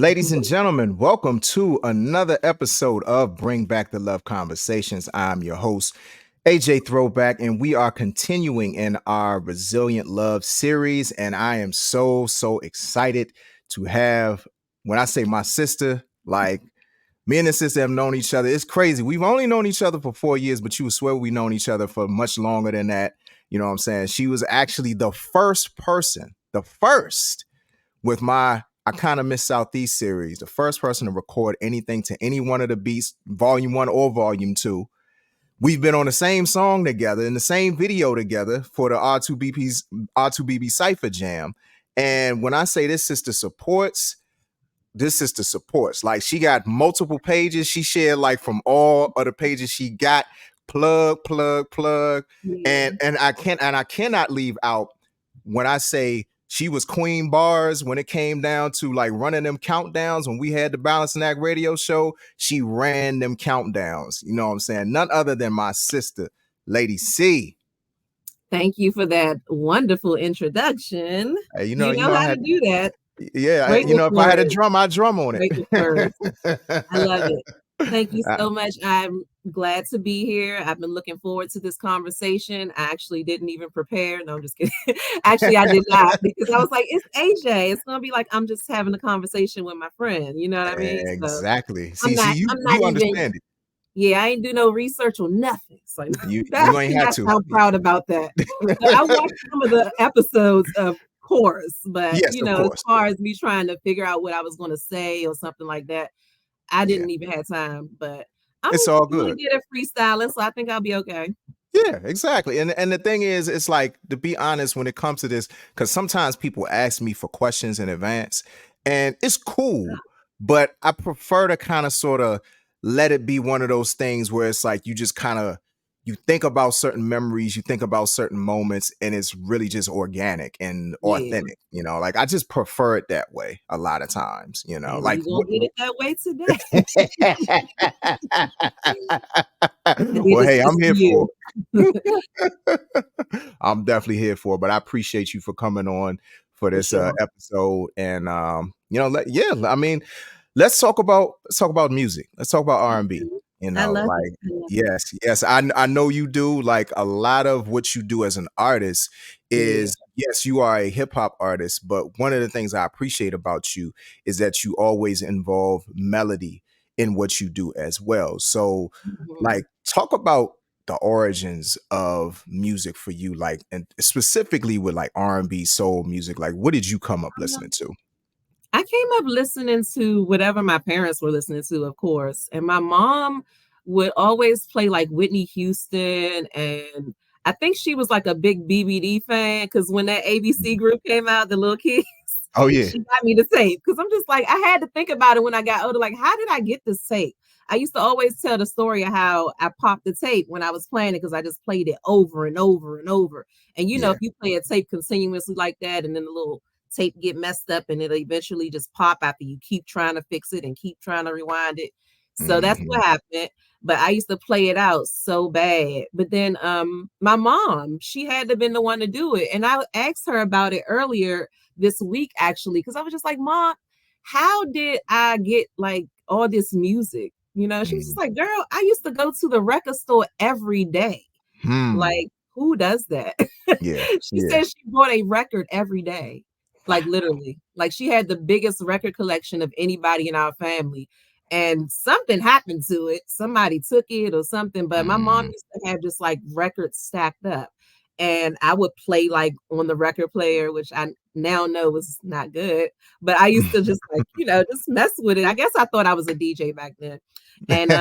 Ladies and gentlemen, welcome to another episode of Bring Back the Love Conversations. I'm your host, AJ Throwback, and we are continuing in our Resilient Love series. And I am so excited to have, when I say my sister, like me and the sister have known each other. It's crazy. We've only known each other for 4 years, but you would swear we've known each other for much longer than that. You know what I'm saying? She was actually the first person, with my I kind of miss Southeast series, the first person to record anything to any one of the beats, volume 1 or volume 2. We've been on the same song together in the same video together for the R2BB Cypher Jam. And when I say this sister supports. Like, she got multiple pages. She shared like from all of the pages she got. Plug. Yeah. And I cannot leave out when I say she was Queen Bars when it came down to like running them countdowns. When we had the Balancing Act radio show, she ran them countdowns. You know what I'm saying? None other than my sister, Lady Cee. Thank you for that wonderful introduction. Hey, you know how to do that. Yeah, Great if with I had a words. drum, I'd drum on Great it. with words. I love it. Thank you so much. I'm glad to be here. I've been looking forward to this conversation. I actually didn't even prepare. No, I'm just kidding. Actually, I did not, because I was like, it's AJ. It's gonna be like I'm just having a conversation with my friend. You know what I mean? So Exactly. I'm not You even. understand it. Yeah, I ain't do no research or nothing. So You that I ain't had cannot to. sound proud about that. But I watched some of the episodes, of course, but Yes, of as course. far as me trying to figure out what I was going to say or something like that, I Yeah, didn't even have time. But I'm it's all really good. good at freestyling, so I think I'll be okay. Yeah, exactly. And the thing is, it's like, to be honest, when it comes to this, because sometimes people ask me for questions in advance, and it's cool, but I prefer to kind of sort of let it be one of those things where it's like you just kind of you think about certain memories, you think about certain moments, and it's really just organic and Yeah, authentic. Like, I just prefer it that way a lot of times. and Like you gonna get it that way today. And it well, is hey, just I'm here for you. it. I'm definitely here for it, but I appreciate you for coming on for For this sure. episode. And I mean, let's talk about music. Let's talk about R&B. I love it. Like, I love it. yes, I know you do. Like, a lot of what you do as an artist Yeah. is, yes, you are a hip hop artist, but one of the things I appreciate about you is that you always involve melody in what you do as well. So, Mhm. like, talk about the origins of music for you, like, and specifically with like R&B, soul music. Like, what did you come up listening to? I came up listening to whatever my parents were listening to, of course. And my mom would always play like Whitney Houston. And I think she was like a big BBD fan, because when that ABC group came out, the little kids, Oh yeah. she got me the tape. Because I'm just like, I had to think about it when I got older. Like, how did I get this tape? I used to always tell the story of how I popped the tape when I was playing it, because I just played it over and over and over. And if Yeah. you play a tape continuously like that, and then the little tape get messed up and it'll eventually just pop after you keep trying to fix it and keep trying to rewind it. So that's Mhm. what happened. But I used to play it out so bad. But then my mom, she had to been the one to do it. And I asked her about it earlier this week, actually, because I was just like, Mom, how did I get like all this music? She was just Mhm. like, girl, I used to go to the record store every day. Hmm. Like, who does that? Yeah. She Yeah. said she bought a record every day. Like, literally. Like, she had the biggest record collection of anybody in our family. And something happened to it. Somebody took it or something. But my mom Mhm. used to have just like records stacked up. And I would play like on the record player, which I now know was not good. But I used to just like, just mess with it. I guess I thought I was a DJ back then. And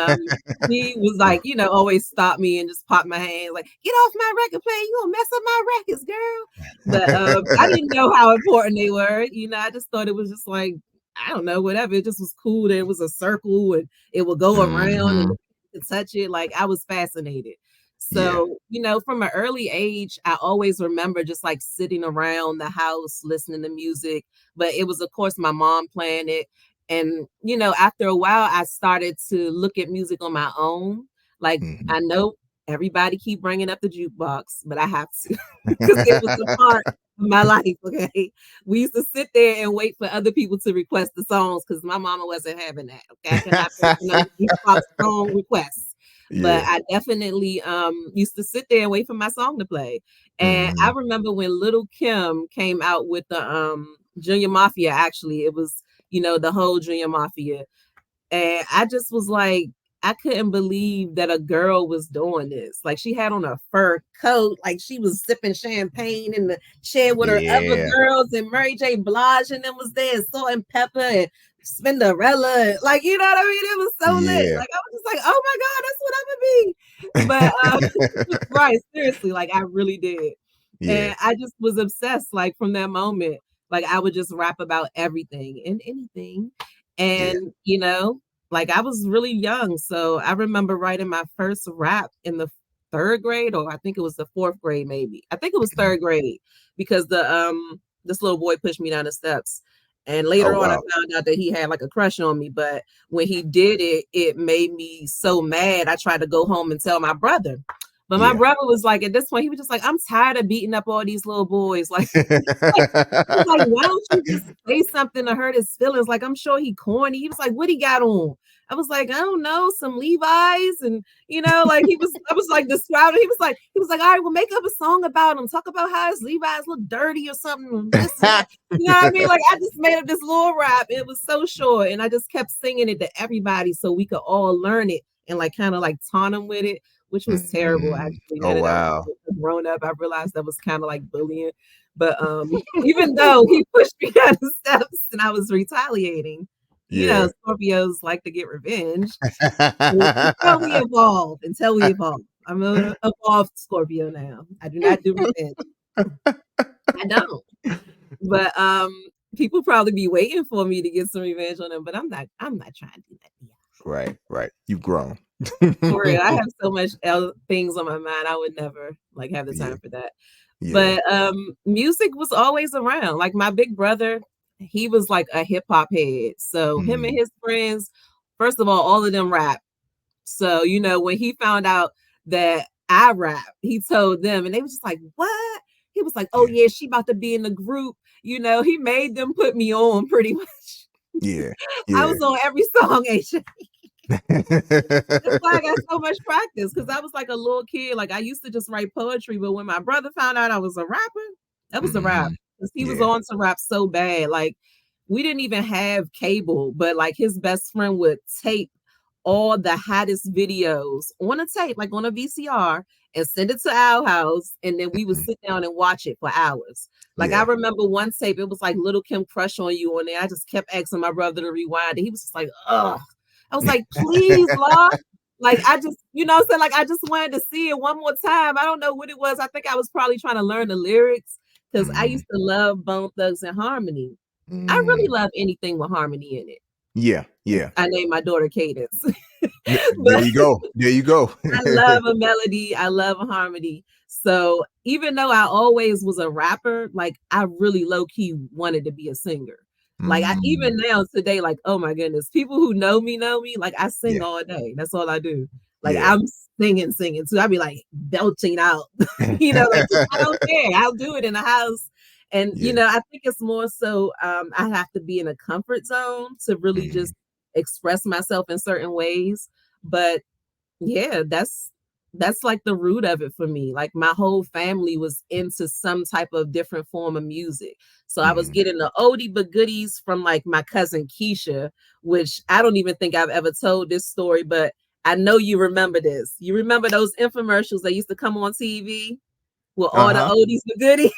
he was like, always stop me and just pop my hand, like, get off my record player. You gonna mess up my records, girl. But I didn't know how important they were. I just thought it was just like, I don't know, whatever. It just was cool that it was a circle and it would go around and Mhm. you could touch it. Like, I was fascinated. Yeah. So, from an early age, I always remember just like sitting around the house listening to music. But it was, of course, my mom playing it. And, after a while, I started to look at music on my own. Like, Mhm. I know everybody keep bringing up the jukebox, but I have to because it was a part of my life. Okay, we used to sit there and wait for other people to request the songs because my mama wasn't having that. Okay, I could not pay for no jukebox song requests. But Yeah. I definitely used to sit there and wait for my song to play. And I Mhm. remember when Little Kim came out with the Junior Mafia, actually, it was, the whole Junior Mafia. And I just was like, I couldn't believe that a girl was doing this. Like she had on a fur coat, like she was sipping champagne in the chair with her other Yeah. girls, and Mary J. Blige and them was there, and Salt and Pepper and Cinderella. Like, you know what I mean? It was so lit. Yeah. Like I was just like, oh my God, that's what I'm gonna be. But right, seriously, like I really did. Yeah. And I just was obsessed, like from that moment. Like I would just rap about everything and anything. Yeah. And like I was really young, so I remember writing my first rap in the third grade, or I think it was the fourth grade, maybe. I think it was Mhm. third grade because the this little boy pushed me down the steps. And Oh, later on, I wow. found out that he had like a crush on me. But when he did it, it made me so mad. I tried to go home and tell my brother. But my Yeah. brother was like, at this point, he was just like, I'm tired of beating up all these little boys. He was like, "Why don't you just say something to hurt his feelings?" Like, I'm sure he corny. He was like, "What he got on?" I was like, "I don't know, some Levi's." And like I was like describing. He was like, "All right, well, make up a song about him. Talk about how his Levi's look dirty or something, and this and that." You know what I mean? Like, I just made up this little rap. It was so short, and I just kept singing it to everybody so we could all learn it and like kind of like taunt him with it, which was terrible. Mhm. Actually, now Oh, that I'm wow. grown up, I realized that was kind of like bullying. But even though he pushed me down the steps and I was retaliating, Yeah. Scorpios like to get revenge until we evolve. Until we evolve. I'm an evolved Scorpio now. I do not do revenge. I don't. But people probably be waiting for me to get some revenge on them. But I'm not trying to do that. Yeah. Right, right. You've grown. For real. I have so much things on my mind. I would never like have the Yeah. time for that. Yeah. But music was always around. Like my big brother, he was like a hip hop head. So him and Mhm. his friends, first of all of them rap. So, when he found out that I rap, he told them and they was just like, "What?" He was like, "Oh Yeah. yeah, she about to be in the group." He made them put me on pretty much. Yeah. I Yeah. was on every song, AJ. That's why I got so much practice because I was like a little kid. Like I used to just write poetry, but when my brother found out I was a rapper, that was a rap Mhm. because he was Yeah. on to rap so bad. Like we didn't even have cable, but like his best friend would tape all the hottest videos on a tape, like on a VCR, and send it to our house, and then we would Mhm. sit down and watch it for hours. Like I Yeah. remember one tape, it was like Little Kim Crush on You on there. I just kept asking my brother to rewind it. He was just like, "Ugh." I was like, "Please, Law." Like I just, what I'm saying? Like I just wanted to see it one more time. I don't know what it was. I think I was probably trying to learn the lyrics because I Mhm. used to love Bone Thugs and Harmony. I really Mm. love anything with harmony in it. Yeah. Hence, Yeah. I named my daughter Cadence. There But you go. There you go. I love a melody. I love a harmony. So even though I always was a rapper, like I really low key wanted to be a singer. Like I even Mm. now today, like oh my goodness, people who know me. Like I sing Yeah. all day. That's all I do. Like Yeah. I'm singing too. I'd be like belching out, like I don't care. I'll do it in the house. And Yeah. I think it's more so I have to be in a comfort zone to really Mhm. just express myself in certain ways. But yeah, that's like the root of it for me. Like my whole family was into some type of different form of music. So I was Mhm. getting the oldie but goodies from like my cousin Keisha, which I don't even think I've ever told this story, but I know you remember this. You remember those infomercials that used to come on TV with all the Uh-huh. oldies but goodies?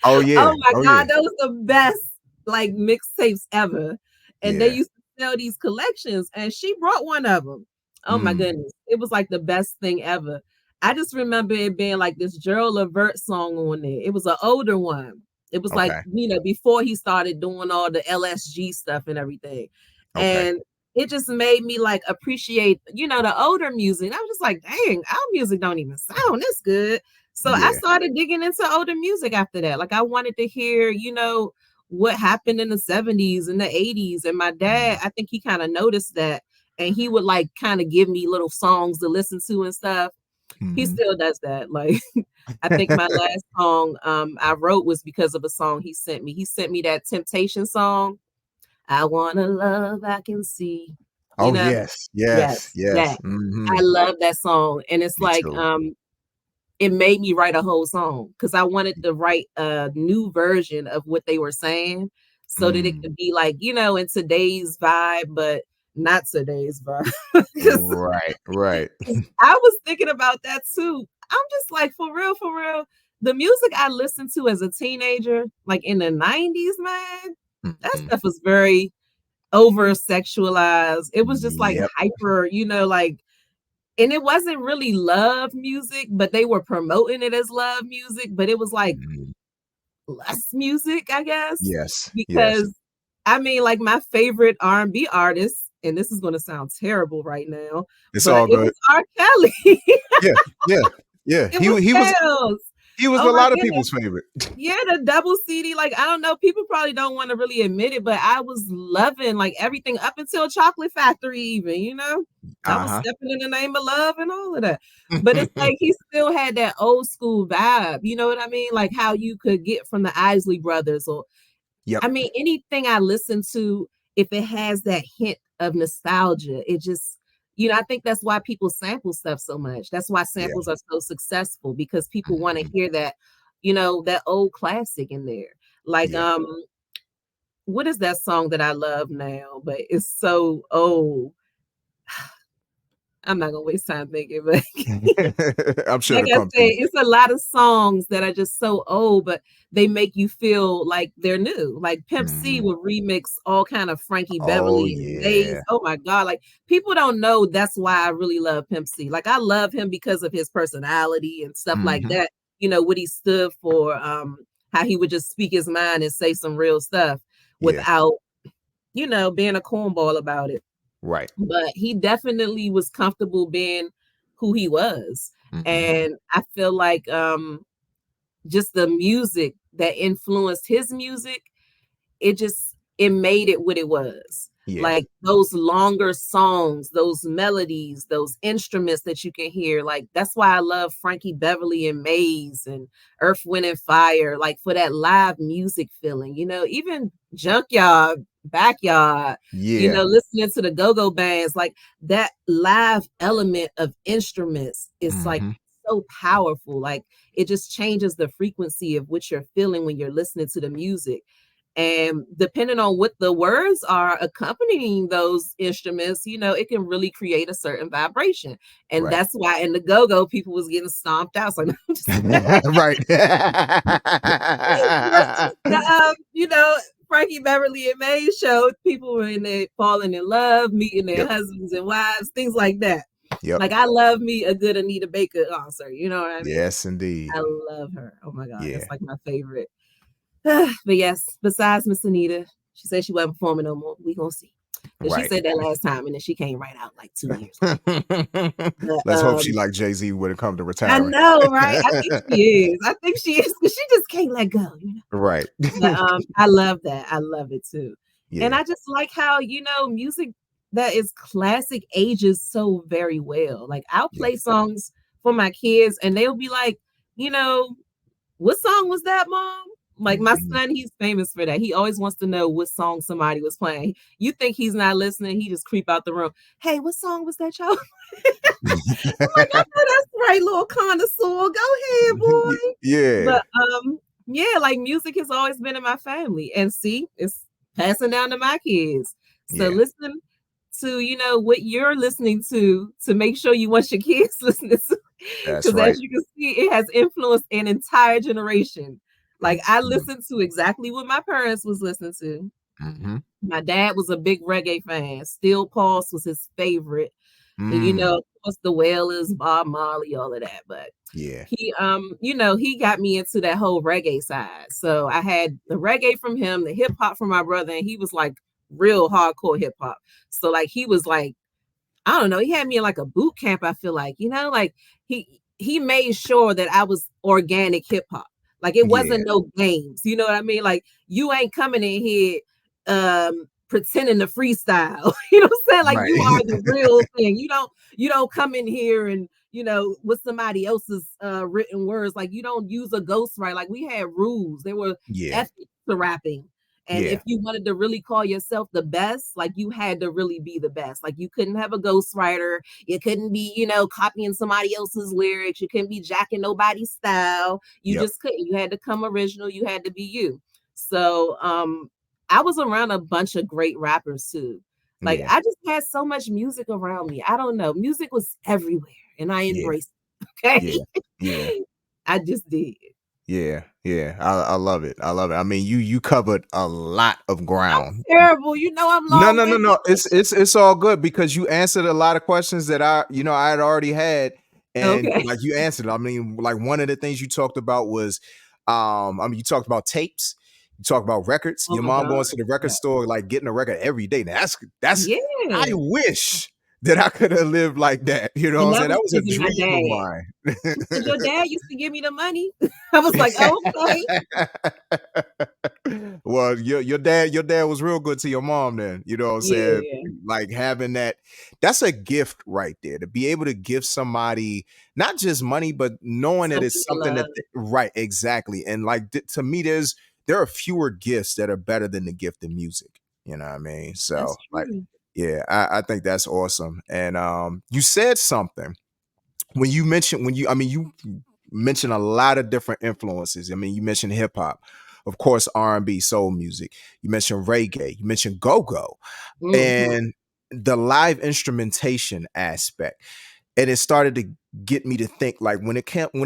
Oh, Oh yeah. my Oh, God, yeah. those the best like mixtapes ever. And they Yeah. used to sell these collections, and she brought one of them. Oh my Mm. goodness. It was like the best thing ever. I just remember it being like this Gerald Levert song on there. It was an older one. It was like, Okay. before he started doing all the LSG stuff and everything. Okay. And it just made me like appreciate, the older music. And I was just like, dang, our music don't even sound this good. So I Yeah. started digging into older music after that. Like I wanted to hear, what happened in the 70s and the 80s. And my dad, Mhm. I think he kind of noticed that. And he would like kind of give me little songs to listen to and stuff. He Mhm. still does that. Like, I think my last song I wrote was because of a song he sent me. He sent me that Temptation song. I wanna love I can see. You Oh, know? yes, yes, Yes, yes. that. I Mhm. love that song, and it's Me like, too. it made me write a whole song because I wanted to write a new version of what they were saying so that it Mm. could be like, in today's vibe, but not today's vibe. 'Cause Right, right. 'cause I was thinking about that too. I'm just like, for real, the music I listened to as a teenager, like in the 90s, man, that Mhm. stuff was very over sexualized. It was just like Yep. hyper, like, and it wasn't really love music, but they were promoting it as love music, but it was like Mhm. lust music, I guess, Yes, yes. because I mean, like my favorite R&B artist, and this is gonna sound terrible right now, It's but all it was good. R. Kelly. Yeah, yeah, yeah. It He wa was Kells. he was Oh a my lot of goodness. people's favorite. Yeah, the double CD, like, I don't know, people probably don't wanna really admit it, but I was loving, like, everything up until Chocolate Factory even, I was Uh-huh. stepping in the name of love and all of that. But it's like he still had that old school vibe, you know what I mean? Like, how you could get from the Isley Brothers or Yep. I mean, anything I listen to, if it has that hint of nostalgia, it just I think that's why people sample stuff so much. That's why Yeah. samples are so successful because people wanna Mhm. hear that, that old classic in there. Like, Yeah. what is that song that I love now, but it's so old? I'm not gonna waste time thinking, but I'm sure like it'll I come to said, you. it's a lot of songs that are just so old, but they make you feel like they're new. Like Pimp C Mhm. will remix all kind of Frankie Oh, Beverly and yeah. Maze. Oh my God. Like people don't know that's why I really love Pimp C. Like I love him because of his personality and stuff like Mhm. that. What he stood for, how he would just speak his mind and say some real stuff Yeah. without, being a cornball about it. Right. But he definitely was comfortable being who he was. Mhm. And I feel like just the music that influenced his music, it made it what it was. Yeah. Like those longer songs, those melodies, those instruments that you can hear. Like that's why I love Frankie Beverly and Maze and Earth, Wind and Fire, like for that live music feeling, even Junkyard, Backyard, Yeah. listening to the go-go bands, like that live element of instruments is like Mhm. so powerful. Like it just changes the frequency of what you're feeling when you're listening to the music. And depending on what the words are accompanying those instruments, it can really create a certain vibration. And Right. that's why in the go-go people was getting stomped out. So no, I'm just Right. but Frankie Beverly and Mays show people were in there falling in love, meeting their Yep. husbands and wives, things like that. Yep. Like I love me a good Anita Baker concert, you know what I mean? Yes, indeed. I love her. Oh my God, Yeah. that's like my favorite. But yes, besides Miss Anita, she said she wasn't performing no more. We gonna see. Because she Right. said that last time and then she came right out like 2 years later. But Let's hope she like Jay-Z when it come to I retiring. know, right? I think she is. I think she is because she just can't let go. Right. But I love that. I love it too. And Yeah. I just like how, music that is classic ages so very well. Like I'll Yeah. play songs for my kids and they'll be like, you know, what song was that, mom? Like my Mhm. son, he's famous for that. He always wants to know what song somebody was playing. You think he's not listening, he just creep out the room. Hey, what song was that, y'all? I'm like, I know that's right, little connoisseur. Go ahead, boy. Yeah. But yeah, like music has always been in my family. And see, it's passing down to my kids. So Yeah. listen to, what you're listening to make sure you want your kids listening to. That's Because as right. you can see, it has influenced an entire generation. Like I Mhm. listened to exactly what my parents was listening to. Mhm. My dad was a big reggae fan. Still Pulse was his favorite. And Mm. of course the Wailers, Bob Marley, all of that. But Yeah. he got me into that whole reggae side. So I had the reggae from him, the hip hop from my brother, and he was like real hardcore hip hop. So like he was like, I don't know, he had me in like a boot camp, I feel like, like he made sure that I was organic hip hop. Like it Yeah. wasn't no games, you know what I mean? Like you ain't coming in here pretending to freestyle. You know what I'm saying? Like Right. you are the real thing. You don't come in here and with somebody else's written words. Like you don't use a ghostwriter. Like we had rules. There were Yeah. ethics to rapping. And if Yeah. you wanted to really call yourself the best, like you had to really be the best. Like you couldn't have a ghostwriter. You couldn't be, copying somebody else's lyrics. You couldn't be jacking nobody's style. You Yep. just couldn't. You had to come original. You had to be you. So I was around a bunch of great rappers too. Like Yeah. I just had so much music around me. I don't know. Music was everywhere and I Yeah. embraced it. Okay. Yeah. Yeah. I just did. Yeah. Yeah. I love it. I love it. I mean, you covered a lot of I'm ground. terrible. I'm No, no, no, long-winded. no. It's all good because you answered a lot of questions that I had already had, and Okay. like you answered. I mean, like one of the things you talked about was, I mean, you talked about tapes, you talked about records. Oh Your my mom going God. to the record Yeah. store, like getting a record every day. Now, that's. I Yeah. wish that I could have lived like that. You know what And I'm that saying? was That was a because of my dream of dad. mine. He said, "Your dad used to give me the money." I was like, "Oh, okay." Well, your dad was real good to your mom then, you know what I'm saying? Yeah. Like having that's a gift right there to be able to give somebody not just money, but knowing that Something it's to something love. right, exactly. And like to me, there are fewer gifts that are better than the gift of music. You know what I mean? So That's like, true. yeah, I think that's awesome. And you said something when you mentioned I mean you mentioned a lot of different influences. I mean, you mentioned hip hop, of course, R&B, soul music. You mentioned reggae. You mentioned go-go, Mhm. and the live instrumentation aspect. And it started to get me to think like when it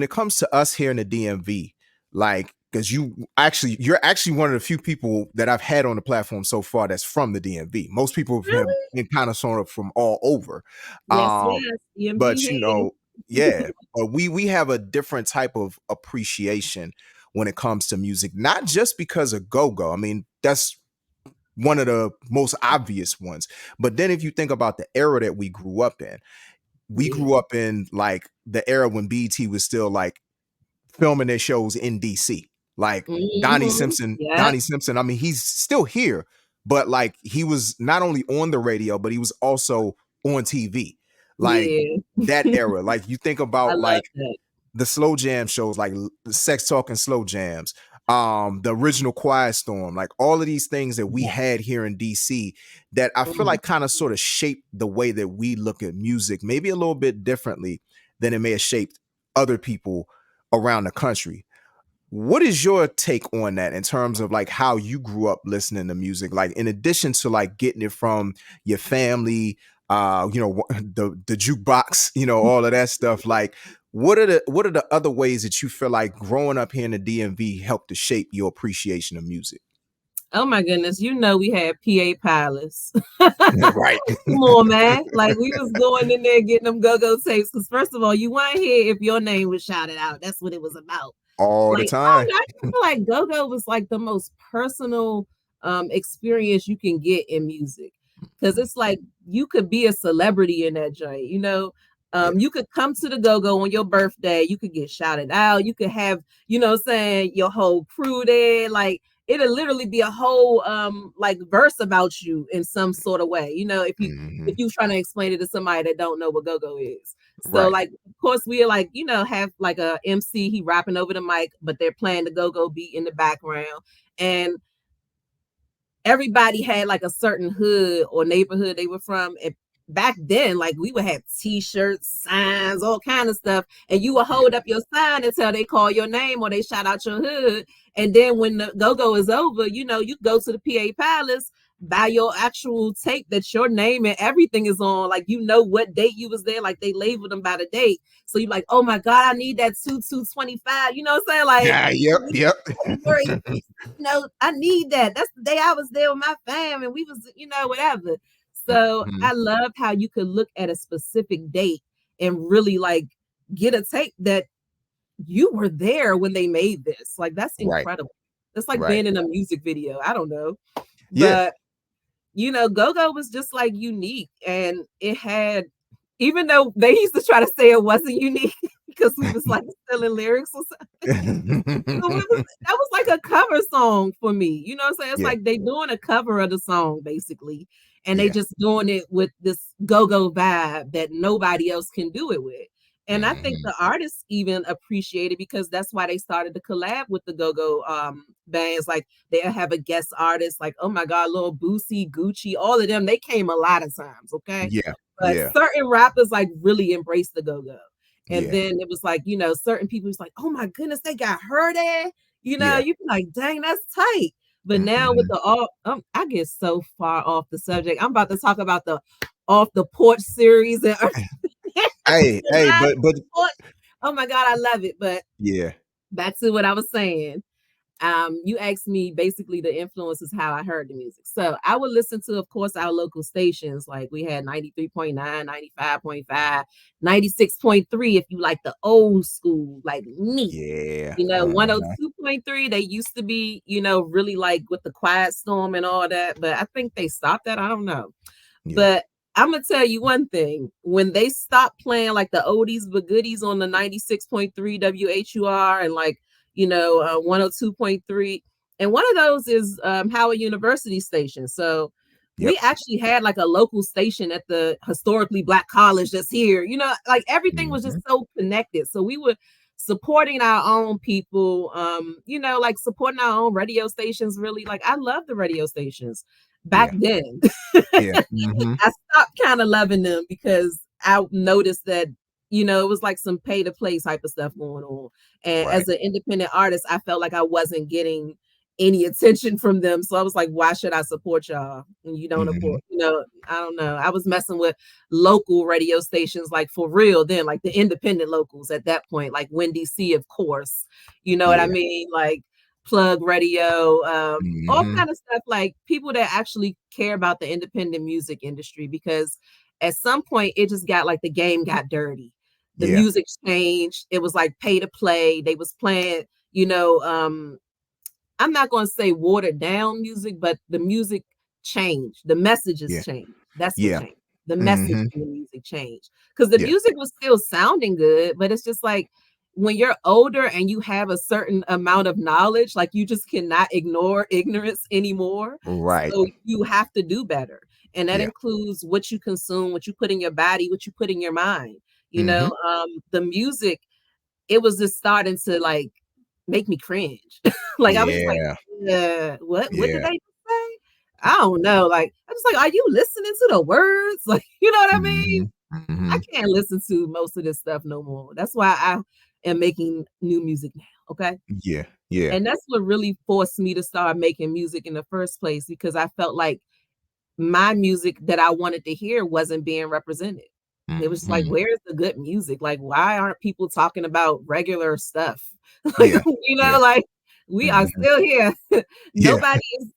comes to us here in the DMV, like because you're actually one of the few people that I've had on the platform so far that's from the DMV. Most people have Really? been kind of sort of from all over. Yes, Um, yes. EMD but here. yeah, but we have a different type of appreciation when it comes to music, not just because of go-go. I mean, that's one of the most obvious ones. But then if you think about the era that we Yeah. grew up in like the era when BET was still like filming their shows in DC. Like Mhm. Yep. Donnie Simpson, I mean, he's still here, but like he was not only on the radio, but he was also on TV. Like Yeah. that era. Like you think I about love like that. the slow jam shows, like the Sex Talk and Slow Jams, the original Quiet Storm, like all of these things that we Yeah. had here in DC that I feel Mhm. like kind of sort of shaped the way that we look at music, maybe a little bit differently than it may have shaped other people around the country. What is your take on that in terms of like how you grew up listening to music? Like in addition to like getting it from your family, the jukebox, all of that stuff. Like what are the other ways that you feel like growing up here in the DMV helped to shape your appreciation of music? Oh my goodness, we had PA pilots. Right. Come on, man. Like we was going in there getting them go-go tapes. Because first of all, you weren't here if your name was shouted out. That's what it was about. All the Like, I don't time. know, I just feel like go-go was like the most personal experience you can get in music. Because Mhm. it's like you could be a celebrity in that joint. Yeah. You could come to the go-go on your birthday, you could get shouted out, you could have, what I'm saying, your whole crew there. Like it'll literally be a whole like verse about you in some sort of way, if you Hmm. if you trying to explain it to somebody that don't know what go-go is. So Right. like of course we are like, have like a MC, he rapping over the mic, but they're playing the go-go beat in the background. And everybody had like a certain hood or neighborhood they were from. And back then, like we would have t-shirts, signs, all kind of stuff. And you would Yeah. hold up your sign until they call your name or they shout out your hood. And then when the go-go is over, you go to the PA Palace, buy your actual tape that your name and everything is on. Like what date you was there, like they labeled them by the date. So you're like, oh my God, I need that 2225. You know what I'm saying? Like Yeah. Yep. Yep. February, I need that. That's the day I was there with my fam and we was, whatever. So Mhm. I love how you could look at a specific date and really like get a tape that you were there when they made this. Like that's Right. incredible. It's like Right. being in a music video. I don't know. Yeah. But go-go was just like unique and it had, even though they used to try to say it wasn't unique, because we was like stealing lyrics or something. So it was that was like a cover song for me. You know what I'm saying? It's Yeah. like they doing a cover of the song basically, and they Yeah. just doing it with this go-go vibe that nobody else can do it with. And I think Mhm. the artists even appreciate it because that's why they started to collab with the go-go bands. Like they'll have a guest artist, like oh my god, Lil Boosie, Gucci, all of them. They came a lot of times, okay. Yeah. But Yeah. certain rappers like really embrace the go-go. And Yeah. then it was like, certain people was like, oh my goodness, they got her there. Yeah. You be like, dang, that's tight. But now with Mhm. the all, I get so far off the subject. I'm about to talk about the off the porch series and Hey, the hey, live but porch. Oh my god, I love it. But yeah. back to what I was saying. You asked me basically the influences how I heard the music. So I would listen to, of course, our local stations. Like we had 93.9, 95.5, 96.3. If you like the old school, like me. Yeah. 102.3, they used to be, really like with the Quiet Storm and all that, but I think they stopped that. I don't know. Yeah. But I'm gonna tell you one thing. When they stopped playing like the oldies but goodies on the 96.3 WHUR and like, 102.3, and one of those is Howard University station. So we Yep. actually had like a local station at the historically black college that's here. Like everything was just Mhm. so connected. So we were supporting our own people, like supporting our own radio stations. Really, like I love the radio stations back Yeah. then. Yeah. Mhm. I stopped kind of loving them because I noticed that, it was like some pay to play type of stuff going on. And Right. as an independent artist, I felt like I wasn't getting any attention from them. So I was like, why should I support y'all when you don't Mhm. support? I don't know. I was messing with local radio stations like for real then, like the independent locals at that point, like Lady Cee, of course. You know what I Yeah. mean? Like Plug Radio, all Mhm. kind of stuff, like people that actually care about the independent music industry, because at some point it just got like the game got dirty. The Yeah. music changed. It was like pay to play. They was playing, you know, I'm not going to say watered down music, but the music changed. The messages Yeah. changed. That's what Yeah. changed. The message Mhm. in the music changed because the Yeah. music was still sounding good, but it's just like when you're older and you have a certain amount of knowledge, like you just cannot ignore ignorance anymore. Right. So you have to do better. And that Yeah. includes what you consume, what you put in your body, what you put in your mind. Mhm. The music, it was just starting to like make me cringe. Like I was just like, Yeah. what did Yeah. they say? I don't know. Like I'm just like, are you listening to the words? Like, you know what I mean? Mhm. I Mhm. can't listen to most of this stuff no more. That's why I am making new music now. Okay. Yeah. Yeah. And that's what really forced me to start making music in the first place because I felt like my music that I wanted to hear wasn't being represented. It was like, Mhm. where's the good music? Like, why aren't people talking about regular stuff? Like, Yeah. Yeah. like we are Mhm. still here. Yeah. Nobody is,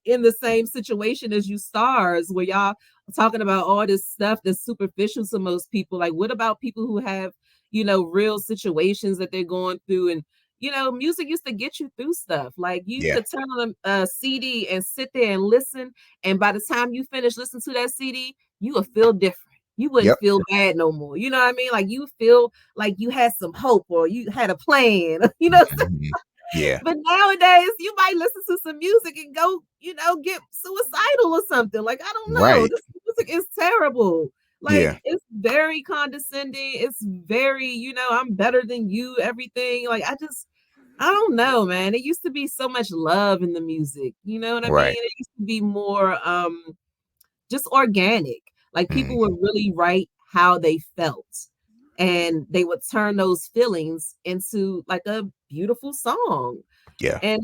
in the same situation as you stars where y'all are talking about all this stuff that's superficial to most people. Like, what about people who have, real situations that they're going through? And, music used to get you through stuff. Like you Yeah. could turn on a CD and sit there and listen, and by the time you finish listening to that CD, you will feel different. You wouldn't Yep. feel bad no more. You know what I mean? Like you feel like you had some hope or you had a plan. Mhm. Yeah. But nowadays you might listen to some music and go, get suicidal or something. Like I don't know. Right. This music is terrible. Like Yeah. it's very condescending. It's very, I'm better than you, everything. Like I don't know, man. It used to be so much love in the music. You know what I Right. mean? It used to be more just organic. Like people would Mhm. really write how they felt and they would turn those feelings into like a beautiful song. Yeah. And,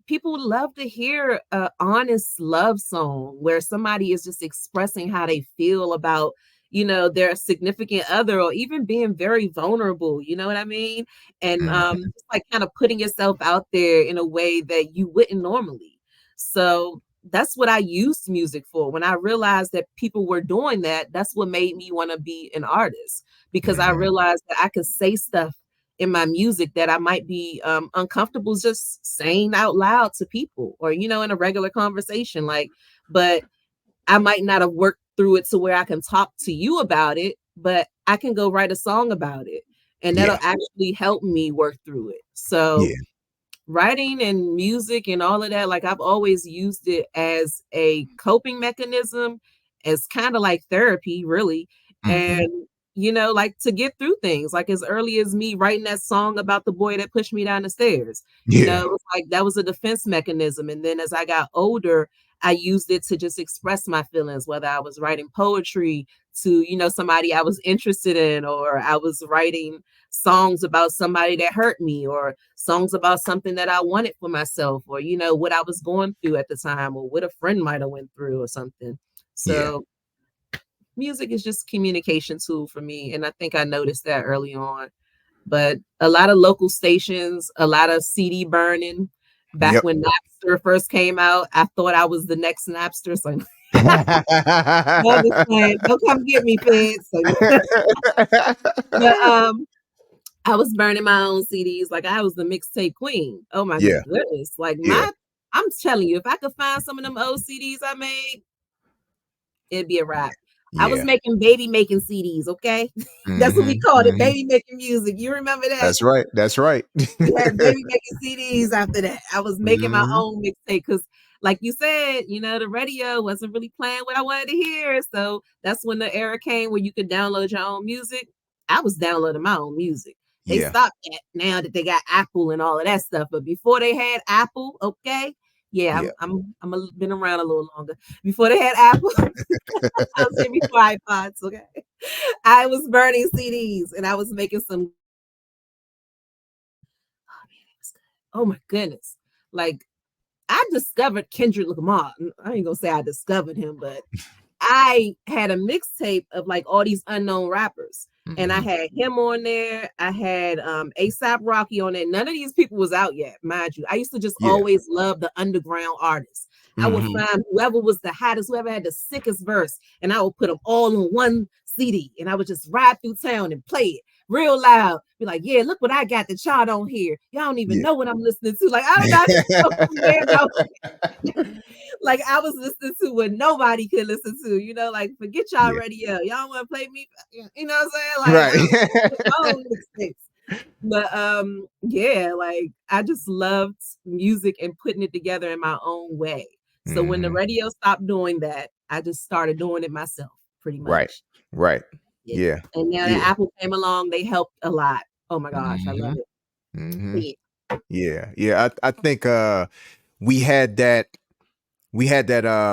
people would love to hear a honest love song where somebody is just expressing how they feel about, their significant other or even being very vulnerable, you know what I mean? And Mhm. just like kind of putting yourself out there in a way that you wouldn't normally. So that's what I used music for. When I realized that people were doing that, that's what made me want to be an artist because I Mhm. realized that I could say stuff in my music that I might be uncomfortable just saying out loud to people or, in a regular conversation. Like, but I might not have worked through it to where I can talk to you about it, but I can go write a song about it. and that'll Yeah. actually help me work through it. So Yeah. writing and music and all of that, like I've always used it as a coping mechanism, as kind of like therapy, really. Hmm. And, like to get through things, like as early as me writing that song about the boy that pushed me down the stairs, Yeah. it was like that was a defense mechanism. And then as I got older, I used it to just express my feelings, whether I was writing poetry to, somebody I was interested in, or I was writing songs about somebody that hurt me, or songs about something that I wanted for myself, or what I was going through at the time, or what a friend might have went through or something. Yeah. So music is just a communication tool for me, and I think I noticed that early on. But a lot of local stations, a lot of CD burning. Back Yep. when Napster first came out, I thought I was the next Napster. So no, just playing. Don't come get me, feds. So, but I was burning my own CDs like I was the mixtape queen. Oh my Yeah. goodness. Like Yeah. I'm telling you, if I could find some of them old CDs I made, it'd be a wrap. I was Yeah. making baby making CDs, okay? That's what we Hmm. called it, Hmm. baby making music. You remember that? That's right. That's right. We had baby making CDs after that. I was making my Hmm. own mixtape because, like you said, the radio wasn't really playing what I wanted to hear. So that's when the era came where you could download your own music. I was downloading my own music. They Yeah. stopped that now that they got Apple and all of that stuff. But before they had Apple, okay, yeah, Yeah. been around a little longer. Before they had Apple, I was here before iPods. Okay, I was burning CDs and I was making some. Oh man, it was good. Oh my goodness. Like I discovered Kendrick Lamar. I ain't gonna say I discovered him, but I had a mixtape of like all these unknown rappers. And I Hmm. had him on there. I had ASAP Rocky on it. None of these people was out yet, mind you. I used to just Yeah. always love the underground artists. I would Hmm. find whoever was the hottest, whoever had the sickest verse, and I would put them all on one CD, and I would just ride through town and play it real loud. Be like, yeah, look what I got that y'all don't hear. Y'all don't even Yeah. know what I'm listening to. Like, I don't know, I just felt some way about like I was listening to what nobody could listen to, like forget y'all Yeah. radio. Y'all want to play me, you know what I'm saying? Like Right. I was with my own mixtapes. But yeah, like I just loved music and putting it together in my own way. So when the Hmm. radio stopped doing that, I just started doing it myself pretty Right. much. Right. Yeah. Yeah. And now that Yeah. Apple came along, they helped a lot. Oh my gosh, I love Hmm. it. Hmm. But yeah. Yeah. Yeah. I think we had that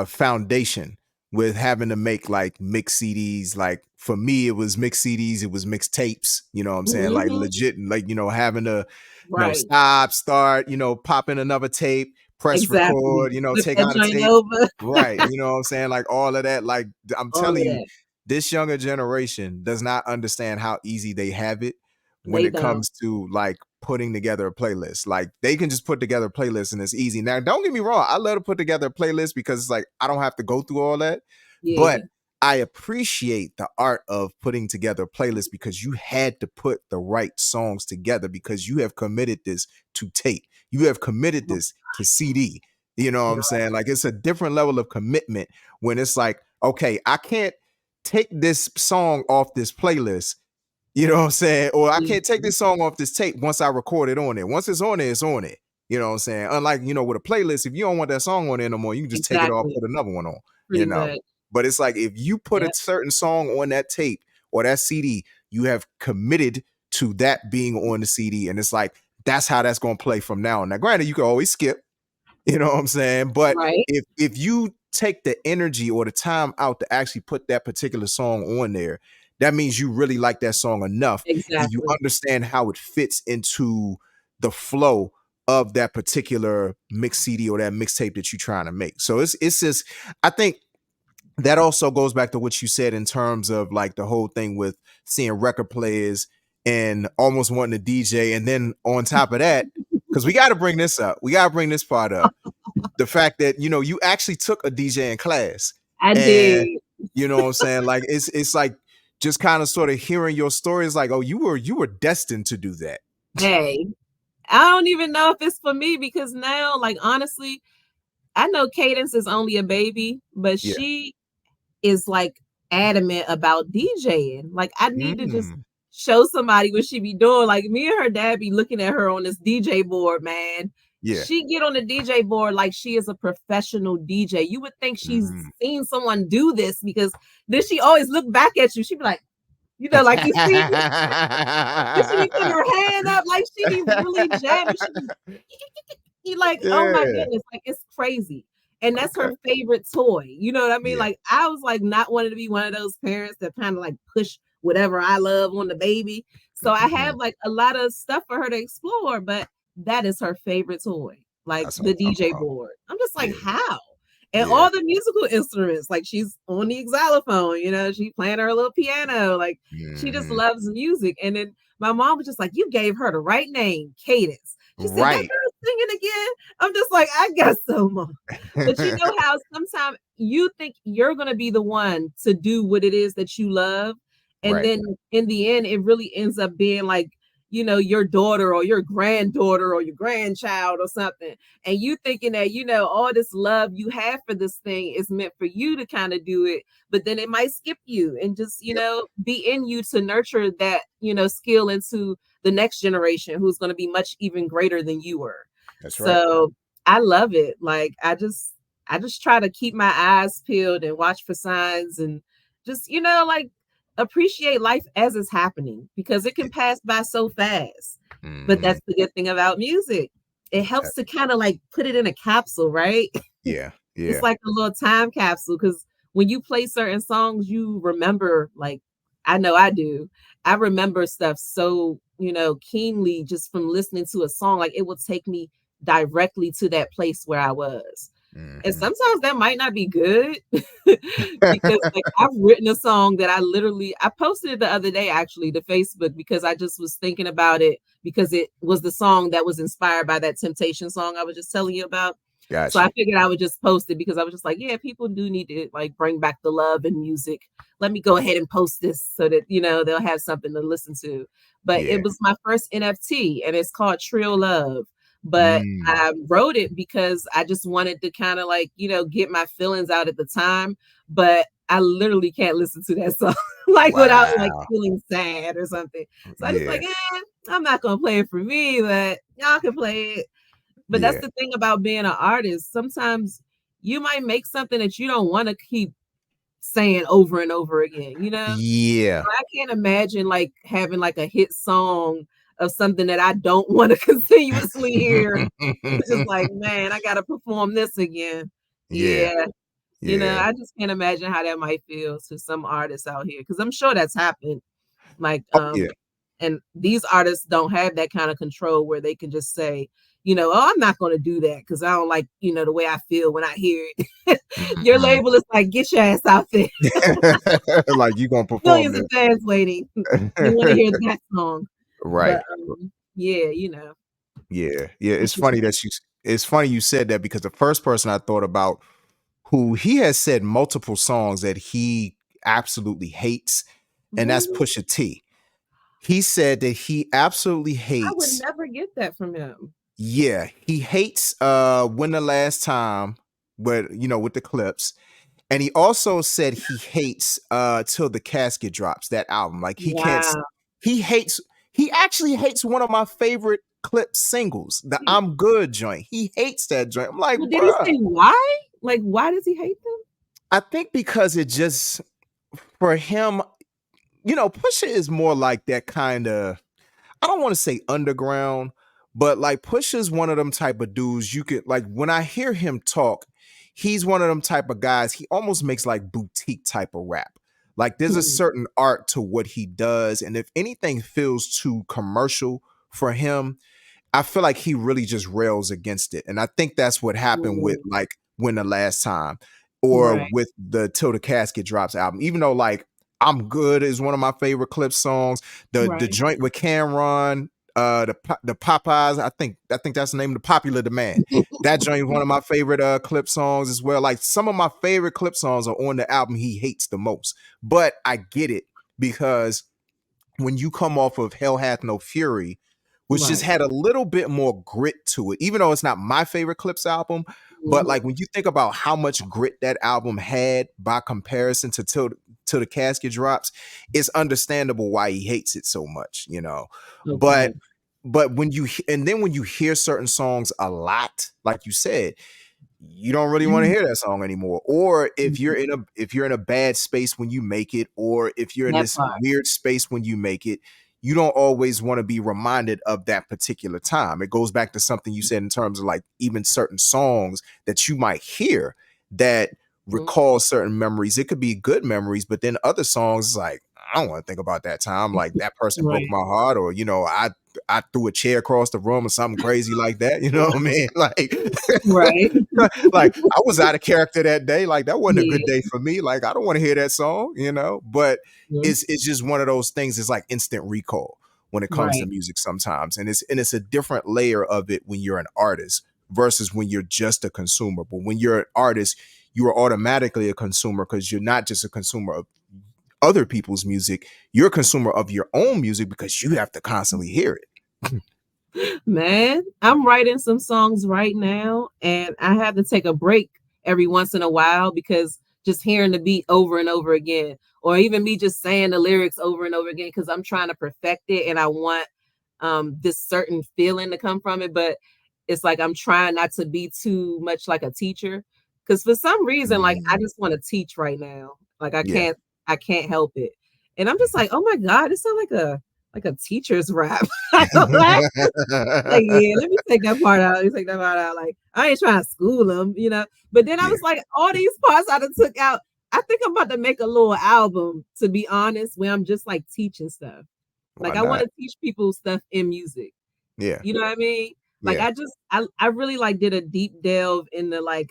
foundation with having to make like mix CDs. Like for me, it was mix CDs, it was mix tapes, you know what I'm saying? Like Mhm. legit, like, having to, Right. stop, start, pop in another tape, press Exactly. record, Flip take that out a joint tape. over. Right. You know what I'm saying? Like all of that. Like I'm All of telling you, that. this younger generation does not understand how easy they have it when They it don't. comes to like putting together a playlist. Like they can just put together a playlist and it's easy. Now, don't get me wrong, I love to put together a playlist because it's like I don't have to go through all that. But Yeah. I appreciate the art of putting together a playlist because you had to put the right songs together because you have committed this to tape. You have committed Oh, this to CD. You know what I'm you're right. saying? Like it's a different level of commitment when it's like, okay, I can't take this song off this playlist, you know what I'm saying? Or I can't take Mhm. this song off this tape once I record it on it. Once it's on it, it's on it. You know what I'm saying? Unlike, with a playlist, if you don't want that song on there no more, you can just take it off, Exactly. put another one on, you Pretty know. much. But it's like if you put a Yep. certain song on that tape or that CD, you have committed to that being on the CD. And it's like, that's how that's going to play from now on. Now, granted, you can always skip, you know what I'm saying? But Right. if you take the energy or the time out to actually put that particular song on there, that means you really like that song enough and you Exactly. understand how it fits into the flow of that particular mix CD or that mixtape that you're trying to make. So it's just I think that also goes back to what you said in terms of like the whole thing with seeing record players and almost wanting to DJ. And then on top of that, because we got to bring this up, we got to bring this part up, the fact that you actually took a DJing class, I and did. you know what I'm saying, like it's like just kind of sort of hearing your stories like, oh, you were destined to do that. Hey, I don't even know if it's for me because now, like honestly, I know Cadence is only a baby, but Yeah. she is like adamant about DJing. Like I need to just Mm. show somebody what she be doing. Like me and her dad be looking at her on this DJ board, man. Yeah. She get on the DJ board like she is a professional DJ. You would think she's Mm. seen someone do this because then she always look back at you. She be like, like you see me? And she be putting her hand up like she be really jamming. She be he like, oh my Yeah. goodness, like it's crazy. And that's Okay. her favorite toy. You know what I mean? Yeah. Like I was like not wanting to be one of those parents that kind of like push whatever I love on the baby. So I have Mhm. like a lot of stuff for her to explore, but that is her favorite toy, like That's what the I'm talking DJ about. board. I'm just like, Yeah. how? And Yeah. all the musical instruments, like she's on the xylophone, she playing her little piano, like she just Mhm. loves music. And then my mom was just like, you gave her the right name, Cadence. She said, that Right. girl singing again. I'm just like, I guess so, mom. But you know how sometimes you think you're going to be the one to do what it is that you love. And Right. then in the end, it really ends up being like, your daughter or your granddaughter or your grandchild or something. And you thinking that, all this love you have for this thing is meant for you to kind of do it, but then it might skip you and just, Yep. be in you to nurture that, skill into the next generation who's going to be much even greater than you were. That's right. So I love it. Like I just try to keep my eyes peeled and watch for signs and just, like appreciate life as it's happening because it Yeah. can pass by so fast. But Mhm. that's the good thing about music. It helps to kind of like put it in a capsule, right? Yeah. It's Yeah. like a little time capsule because when you play certain songs, you remember, like, I know I do. I remember stuff so, keenly just from listening to a song. Like, it will take me directly to that place where I was. And Mhm. sometimes that might not be good because, like, I've written a song that I posted it the other day actually to Facebook because I just was thinking about it because it was the song that was inspired by that Temptation song I was just telling you about. So Got I you. figured I would just post it because I was just like, yeah, people do need to like bring back the love in music. Let me go ahead and post this so that they'll have something to listen to. But Yeah. it was my first NFT and it's called Trill Love. But Mm. I wrote it because I just wanted to kind of like, get my feelings out at the time. But I literally can't listen to that song like without like Wow. feeling sad or something. So I just Yeah. like, I'm not gonna play it for me, but y'all can play it. But that's Yeah. the thing about being an artist. Sometimes you might make something that you don't want to keep saying over and over again, Yeah. I can't imagine like having like a hit song of something that I don't want to continuously hear. It's just like, man, I gotta perform this again. Yeah. Yeah. Yeah. I just can't imagine how that might feel to some artists out here because I'm sure that's happened. Like, Oh, yeah. and these artists don't have that kind of control where they can just say, oh, I'm not going to do that because I don't like, the way I feel when I hear it. Your Mhm. label is like, get your ass out there. Like, you gonna perform Millions this. of fans waiting. They want to hear that song. But Right. yeah, Yeah. Yeah. what It's you funny that it's funny you said that because the first person I thought about who he has said multiple songs that he absolutely hates, and that's really? Pusha T. He said that he absolutely I would hates, never get that from him. yeah, he hates When the Last Time, but with the clips. And he also said he hates Till the Casket Drops, that album. Like he can't Wow. he hates he actually hates one of my favorite clip singles, the I'm Good joint. He hates that joint. I'm like, Well, did he bruh. say why? Like, why does he hate them? I think because it just for him, Pusha is more like that kind of, I don't want to say underground, but like Pusha's one of them type of dudes you could like when I hear him talk, he's one of them type of guys. He almost makes like boutique type of rap. Like there's a Hmm. certain art to what he does, and if anything feels too commercial for him, I feel like he really just rails against it. And I think that's what happened with Mm, like When the Last Time or right, with the Till the Casket Drops album. Even though like I'm Good is one of my favorite clip songs. The right. joint with Cameron, the Popeyes, I think that's the name of the Popular Demand. That joint is one of my favorite clip songs as well. Like some of my favorite clip songs are on the album he hates the most. But I get it because when you come off of Hell Hath No Fury, which just Right. had a little bit more grit to it, even though it's not my favorite Clips album, But Mhm. like when you think about how much grit that album had by comparison to till the casket drops, it's understandable why he hates it so much, you know. But Okay. when you and then when you hear certain songs a lot, like you said, you don't really want to Yeah. hear that song anymore. Or Mhm. if you're in a bad space when you make it, or if you're in That this part. weird space when you make it, you don't always want to be reminded of that particular time. It goes back to something you said in terms of like even certain songs that you might hear that Mhm. recall certain memories. It could be good memories, but then other songs like I don't want to think about that time. Like that person broke Right. my heart, or I threw a chair across the room or something crazy like that. You know what I mean? Like Right. like I was out of character that day. Like that wasn't a good Yeah. day for me. Like I don't want to hear that song, you know. But Mhm. it's just one of those things. It's like instant recall when it comes to Right. music sometimes, and it's a different layer of it when you're an artist versus when you're just a consumer. But when you're an artist, you are automatically a consumer because you're not just a consumer of other people's music. You're a consumer of your own music because you have to constantly hear it. Man, I'm writing some songs right now, and I have to take a break every once in a while because just hearing the beat over and over again, or even me just saying the lyrics over and over again because I'm trying to perfect it and I want this certain feeling to come from it. But it's like I'm trying not to be too much like a teacher because for some reason, like I Mm, just want to teach right now. Like yeah. I can't help it. And I'm just like, oh my God, it sounds like a teacher's rap. I don't know. Like, yeah, let me take that part out. Let me take that part out. Like, I ain't trying to school them, you know. But then I Yeah. was like, all these parts I done took out. I think I'm about to make a little album, to be honest, where I'm just like teaching stuff. Why Like, I want not? to teach people stuff in music. Yeah. You know what I mean? Like Yeah. I really like did a deep delve into like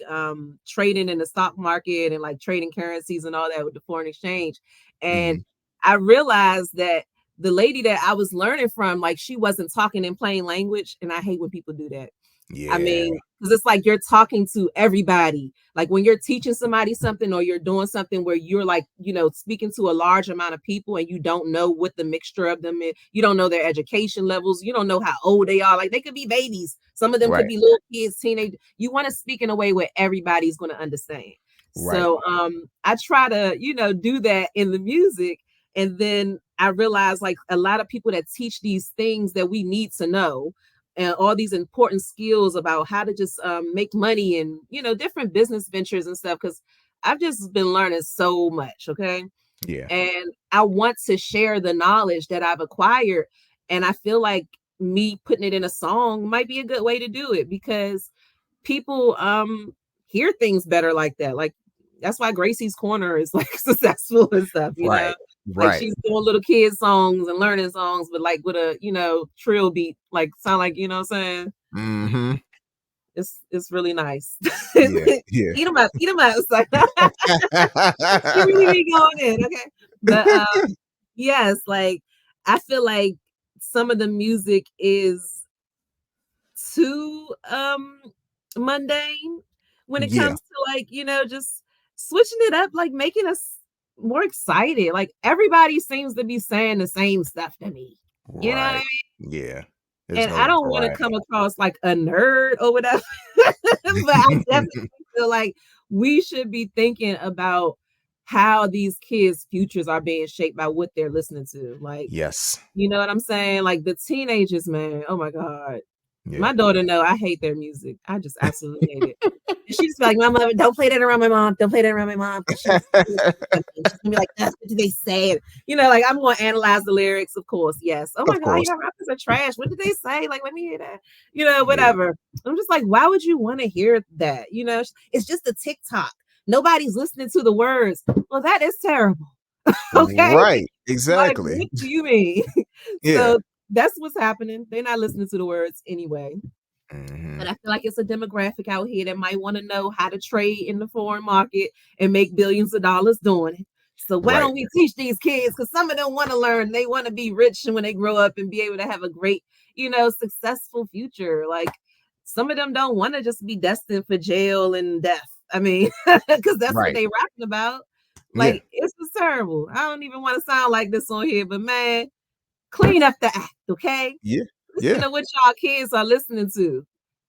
trading in the stock market and like trading currencies and all that with the foreign exchange. And Mhm. I realized that the lady that I was learning from, like she wasn't talking in plain language. And I hate when people do that. I Yeah. mean, because it's like you're talking to everybody. Like when you're teaching somebody something or you're doing something where you're like, you know, speaking to a large amount of people and you don't know what the mixture of them is. You don't know their education levels. You don't know how old they are. Like they could be babies. Some of them could Right. be little kids, teenage. You want to speak in a way where everybody's going to understand. Right. So I try to, you know, do that in the music. And then I realize like a lot of people that teach these things that we need to know and all these important skills about how to just make money and you know different business ventures and stuff because I've just been learning so much, okay, Yeah. and I want to share the knowledge that I've acquired, and I feel like me putting it in a song might be a good way to do it because people hear things better like that. Like that's why Gracie's Corner is like successful and stuff, you know. Right. Like Right. she's doing little kid songs and learning songs, but like with a you know trill beat, like sound like you know what I'm saying. Mhm. It's really nice. Yeah. Yeah. Eat them up. It's like she really be going in, okay. But yes, like I feel like some of the music is too mundane when it Yeah. comes to like, you know, just switching it up, like making us more excited. Like everybody seems to be saying the same stuff to me. You know what I Right. mean? Yeah. There's And no I don't want to variety. come across like a nerd or whatever, but I definitely feel like we should be thinking about how these kids' futures are being shaped by what they're listening to. Like, Yes. you know what I'm saying? Like the teenagers, man. Oh my God. Yeah. My daughter know I hate their music. I just absolutely hate it. And she just be like, "My mother, don't play that around my mom. Don't play that around my mom because she's gonna be like, that's what did they say?" And, you know, like I'm gonna analyze the lyrics, of course. Yes. Oh my Of God, course. your rappers are trash. What did they say? Like, let me hear that. You know, Yeah. whatever. I'm just like, why would you want to hear that? You know, it's just a TikTok. Nobody's listening to the words. Well, that is terrible. Okay. Right. Like, Exactly. what do you mean? Yeah. So that's what's happening. They're not listening to the words anyway. But Mhm. I feel like it's a demographic out here that might want to know how to trade in the foreign market and make billions of dollars doing it. So why Right. don't we teach these kids? Because some of them want to learn. They want to be rich when they grow up and be able to have a great, you know, successful future. Like some of them don't want to just be destined for jail and death. I mean, because that's what Right. they rapping about. Yeah. Like it's just terrible. I don't even want to sound like this on here, but man, clean up the act, okay? Yeah. Listen Yeah. to what y'all kids are listening to.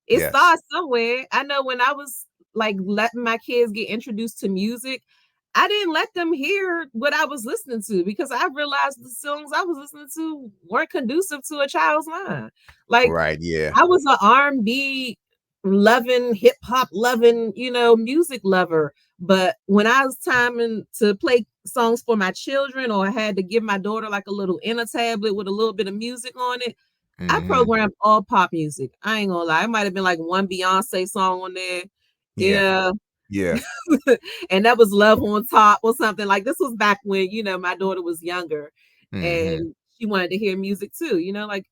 It Yes. starts somewhere. I know when I was like letting my kids get introduced to music, I didn't let them hear what I was listening to because I realized the songs I was listening to weren't conducive to a child's mind. Like Right. Yeah. I was an R&B loving, hip hop loving, music lover. But when I was timing to play songs for my children, or I had to give my daughter like a little inner tablet with a little bit of music on it, I Hmm. programmed all pop music. I ain't gonna lie. It might have been like one Beyonce song on there. Yeah. Yeah. Yeah. And that was Love on Top or something. Like this was back when, my daughter was younger Hmm. and she wanted to hear music too. Like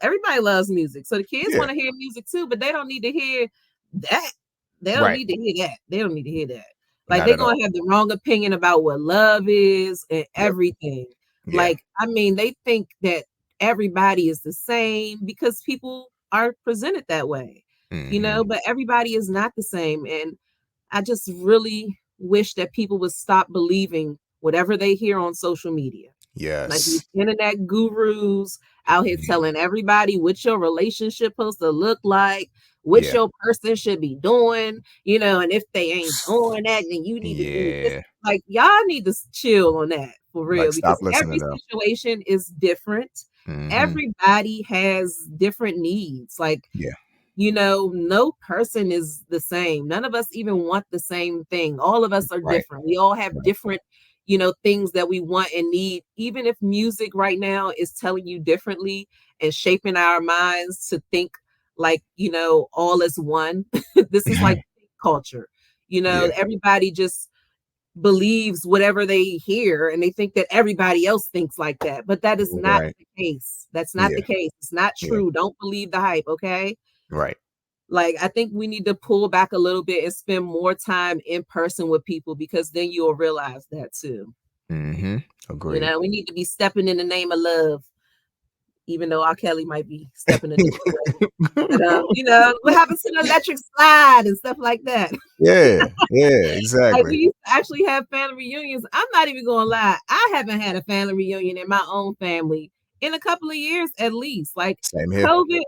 everybody loves music. So the kids Yeah. want to hear music too, but they don't need to hear that. They don't Right. need to hear that. They don't need to hear that. Like Not they're at gonna all. have the wrong opinion about what love is and Yep. everything. Yeah. Like, I mean, they think that everybody is the same because people are presented that way, Hmm. but everybody is not the same. And I just really wish that people would stop believing whatever they hear on social media. Like these Yes. internet gurus out here Mhm. telling everybody what your relationship supposed to look like, what Yeah. your person should be doing, and if they ain't doing that, then you need to do this. Yeah. Like y'all need to chill on that for Like, real stop because listening every to them. situation is different. Hmm. Everybody has different needs. Like Yeah. no person is the same. None of us even want the same thing. All of us are Right. different. We all have Right. different, things that we want and need. Even if music right now is telling you differently and shaping our minds to think like, all is one. This is like culture. Yeah. Everybody just believes whatever they hear and they think that everybody else thinks like that. But that is not Right. the case. That's not the Yeah. case. It's not Yeah. true. Don't believe the hype, okay? Right. Like, I think we need to pull back a little bit and spend more time in person with people because then you'll realize that too. Hmm. Agreed. We need to be stepping in the name of love, even though R. Kelly might be stepping a different way. But what happens to the electric slide and stuff like that? Yeah. Yeah. Like we Exactly. used to actually have family reunions. I'm not even gonna lie. I haven't had a family reunion in my own family in a couple of years at least. Like Same here. COVID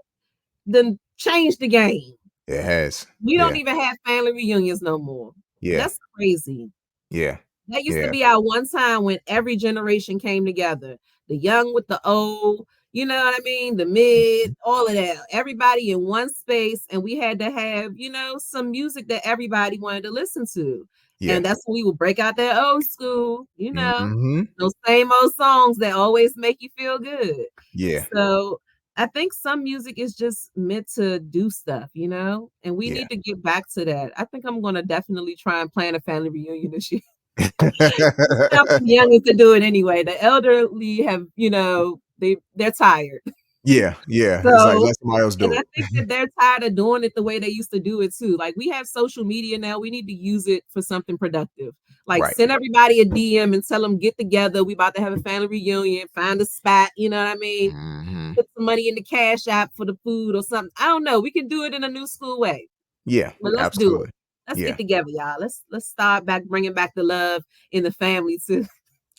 then changed the game. It has. We don't Yeah. even have family reunions no more. Yeah. That's crazy. Yeah. That used to Yeah. be our one time when every generation came together. The young with the old, you know what I mean? The mid, all of that. Everybody in one space. And we had to have, some music that everybody wanted to listen to. Yeah. And that's when we would break out that old school, Hmm. those same old songs that always make you feel good. Yeah. So I think some music is just meant to do stuff, and we Yeah. need to get back to that. I think I'm going to definitely try and plan a family reunion this year. Tell the youngest to do it anyway. The elderly have, they're tired. Yeah. Yeah. It's like, So, let somebody else and do I it. think that they're tired of doing it the way they used to do it too. Like we have social media now. We need to use it for something productive. Like Right. send everybody a DM and tell them get together. We about to have a family reunion. Find a spot. You know what I mean? Hmm. Put some money in the cash app for the food or something. I don't know. We can do it in a new school way. Yeah. But let's do it. Absolutely. Let's get Yeah. together, y'all. Let's start back bringing back the love in the family too.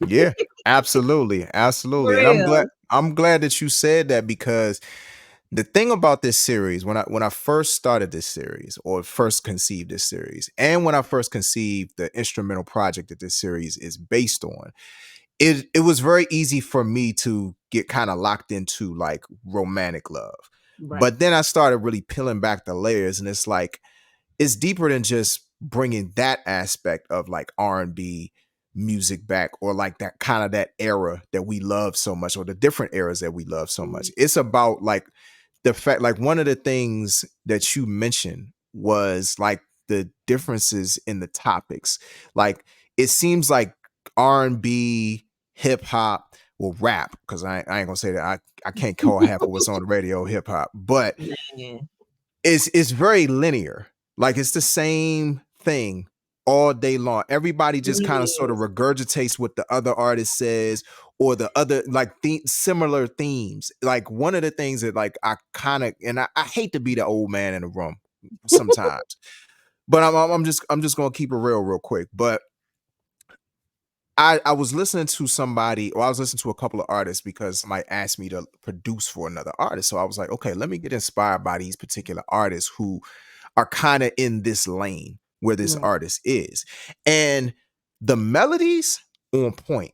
Yeah. Absolutely. For Absolutely. And real. I'm glad that you said that because the thing about this series, when I first started this series or first conceived this series, and when I first conceived the instrumental project that this series is based on, it was very easy for me to get kind of locked into like romantic love. Right. But then I started really peeling back the layers, and it's like it's deeper than just bringing that aspect of like R&B music back, or like that kind of that era that we love so much, or the different eras that we love so much. Mhm. It's about like the fact, like one of the things that you mentioned was like the differences in the topics. Like it seems like R&B, hip hop, well, rap, because I ain't gonna say that I can't call half of what's on the radio hip hop, but Man, it's very linear. Like it's the same thing all day long. Everybody just kind of sort of it regurgitates what the other artist says, or the other like similar themes. Like one of the things that like I kind of, and I hate to be the old man in the room sometimes, but I'm just gonna keep it real quick. But I was listening to somebody, or I was listening to a couple of artists because somebody asked me to produce for another artist. So I was like, okay, let me get inspired by these particular artists who are kind of in this lane. where this Right. artist is. And the melodies on point.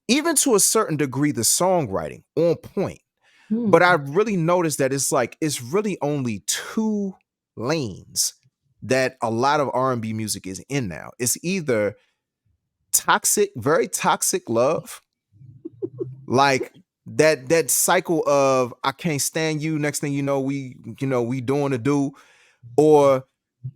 Even to a certain degree, the songwriting on point. But I Hmm. really noticed that it's really only two lanes that a lot of R&B music is in now. It's either toxic, very toxic love, like that cycle of I can't stand you. Next thing we doing a do, or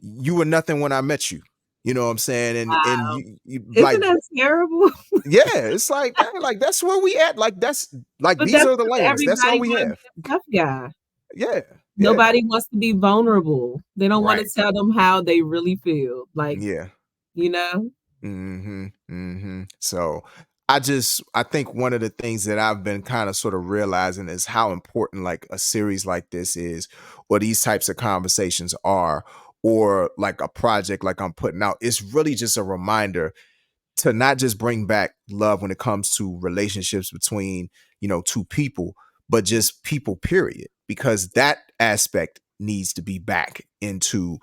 you were nothing when I met you. You know what I'm saying? And Wow. you Isn't like, that terrible? yeah, it's like dang, like that's where we at. Like that's like But these that's are the because lanes. That's all everybody we wanna be have. a tough guy. Yeah, yeah, Nobody wants to be vulnerable. They don't wanna right. tell them how they really feel, like, Yeah. you know? So I think one of the things that I've been kind of sort of realizing is how important like a series like this is, or these types of conversations are, or like a project like I'm putting out. It's really just a reminder to not just bring back love when it comes to relationships between, two people, but just people, period. Because that aspect needs to be back into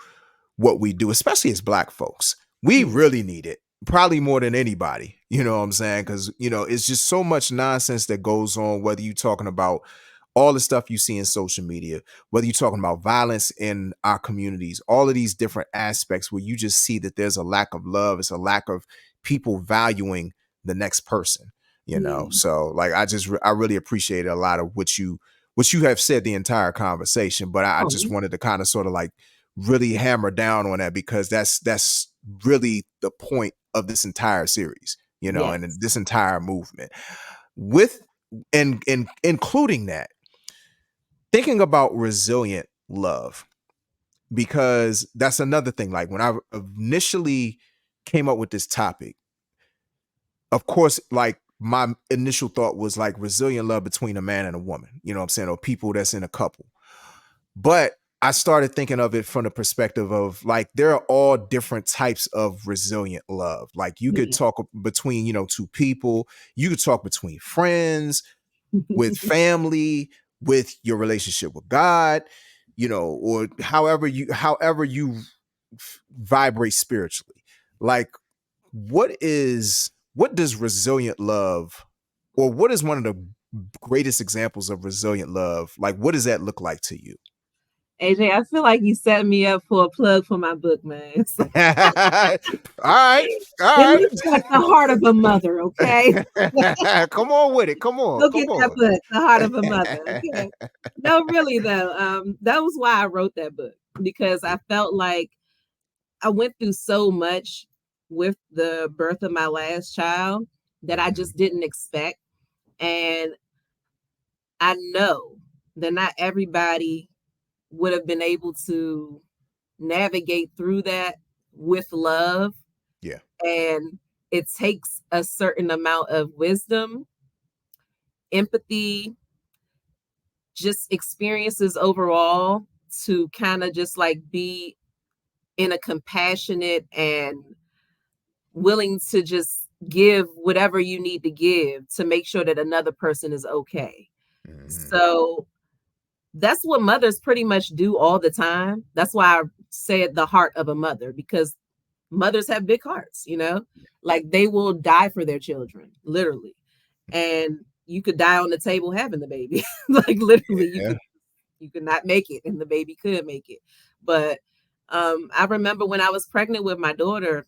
what we do, especially as black folks. We Yeah. really need it, probably more than anybody. You know what I'm saying? Because, it's just so much nonsense that goes on, whether you're talking about all the stuff you see in social media, whether you're talking about violence in our communities, all of these different aspects where you just see that there's a lack of love, it's a lack of people valuing the next person, Yeah. So like I really appreciate a lot of what you have said the entire conversation, but I just Oh, wanted to kind of sort of like really hammer down on that because that's really the point of this entire series, and yes. this entire movement. With and including that, thinking about resilient love, because that's another thing. Like when I initially came up with this topic, of course, like my initial thought was like resilient love between a man and a woman, you know what I'm saying, or people that's in a couple. But I started thinking of it from the perspective of like there are all different types of resilient love. Like you could Yeah. talk between, two people, you could talk between friends, with family, with your relationship with God, or however you vibrate spiritually. Like what does resilient love, or what is one of the greatest examples of resilient love? Like what does that look like to you? AJ, I feel like you set me up for a plug for my book, man. So All right. All it right. looks like The Heart of a Mother, okay? Come on with it. Come on. Go Come get that on. book, The Heart of a Mother, okay? No, really though, that was why I wrote that book because Yeah. I felt like I went through so much with the birth of my last child that I Mhm. just didn't expect, and I know that not everybody would have been able to navigate through that with love, Yeah. and it takes a certain amount of wisdom, empathy, just experiences overall to kind of just like be in a compassionate and willing to just give whatever you need to give to make sure that another person is okay. Mhm. So that's what mothers pretty much do all the time. That's why I said the heart of a mother, because mothers have big hearts, like they will die for their children, literally. And you could die on the table having the baby. Like literally Yeah. you could not make it and the baby could make it. But I remember when I was pregnant with my daughter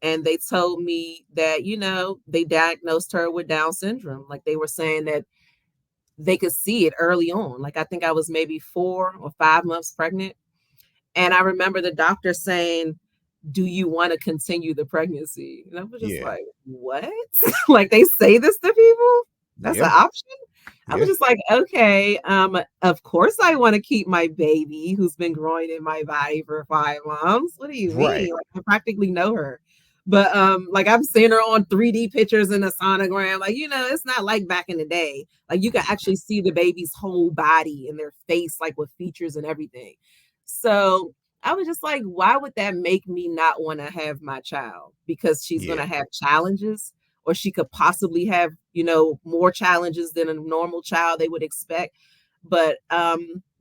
and they told me that, they diagnosed her with Down syndrome. Like they were saying that they could see it early on. Like I think I was maybe 4 or 5 months pregnant. And I remember the doctor saying, do you want to continue the pregnancy? And I was just Yeah. like, what? Like they say this to people? That's an Yeah. option? I was Yeah. just like, okay, of course I want to keep my baby who's been growing in my body for 5 months. What do you Right. mean? Like I practically know her. But like I've seen her on 3D pictures in a sonogram. Like, it's not like back in the day. Like you can actually see the baby's whole body and their face, like with features and everything. So I was just like, why would that make me not want to have my child? Because she's going Yeah. to have challenges, or she could possibly have, more challenges than a normal child they would expect. But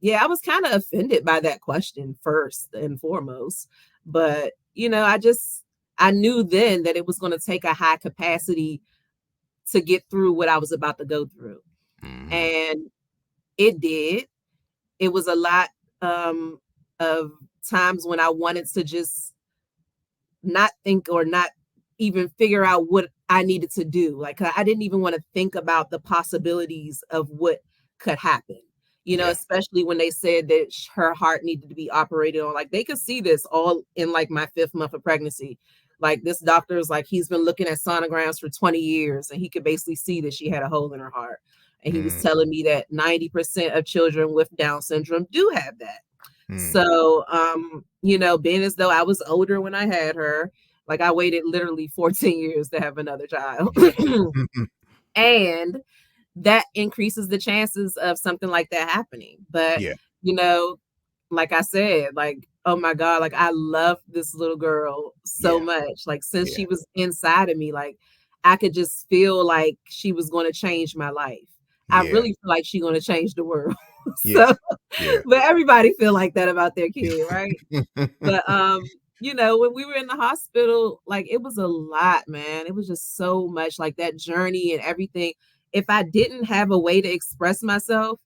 yeah, I was kind of offended by that question first and foremost. But I knew then that it was going to take a high capacity to get through what I was about to go through. Mhm. And it did. It was a lot of times when I wanted to just not think or not even figure out what I needed to do. Like I didn't even want to think about the possibilities of what could happen. Yeah. Especially when they said that her heart needed to be operated on. Like they could see this all in like my 5th month of pregnancy. Like this doctor is like he's been looking at sonograms for 20 years and he could basically see that she had a hole in her heart. And he was Mm, telling me that 90% of children with Down syndrome do have that. mm. So, being as though I was older when I had her, like I waited literally 14 years to have another child. And that increases the chances of something like that happening. But, Yeah, you know, like I said, like, oh my God, like I love this little girl so yeah, much. Like since yeah, she was inside of me, like I could just feel like she was going to change my life. I yeah, really feel like she's going to change the world. yeah, So, yeah. but everybody feel like that about their kid, right? But when we were in the hospital, like it was a lot, man. It was just so much like that journey and everything. If I didn't have a way to express myself,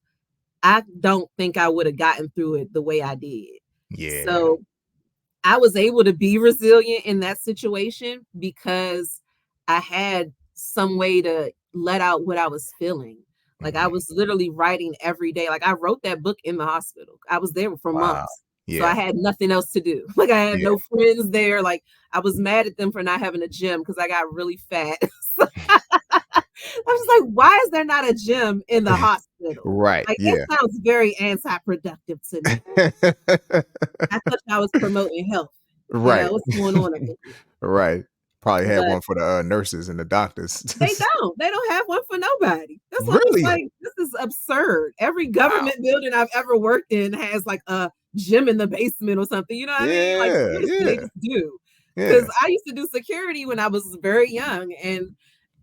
I don't think I would have gotten through it the way I did. Yeah. So I was able to be resilient in that situation because I had some way to let out what I was feeling. Like I Mhm. was literally writing every day. Like I wrote that book in the hospital. I was there for Wow. months. So I Yeah, had nothing else to do. Like I had yeah. no friends there. Like I was mad at them for not having a gym because I got really fat. So I was like, why is there not a gym in the hospital? Right, Like it yeah. sounds very anti-productive to me. I thought I was promoting health. Right. What's going on up in here? Right. Probably had But one for the, nurses and the they doctors. don't. They don't have one for nobody. That's why I'm just Really? like, this is absurd. Every Wow. government building I've ever worked in has like a gym in the basement or something. You know what I mean? Like Yeah, seriously, they yeah, just do. Because yeah. I used to do security when I was very young, and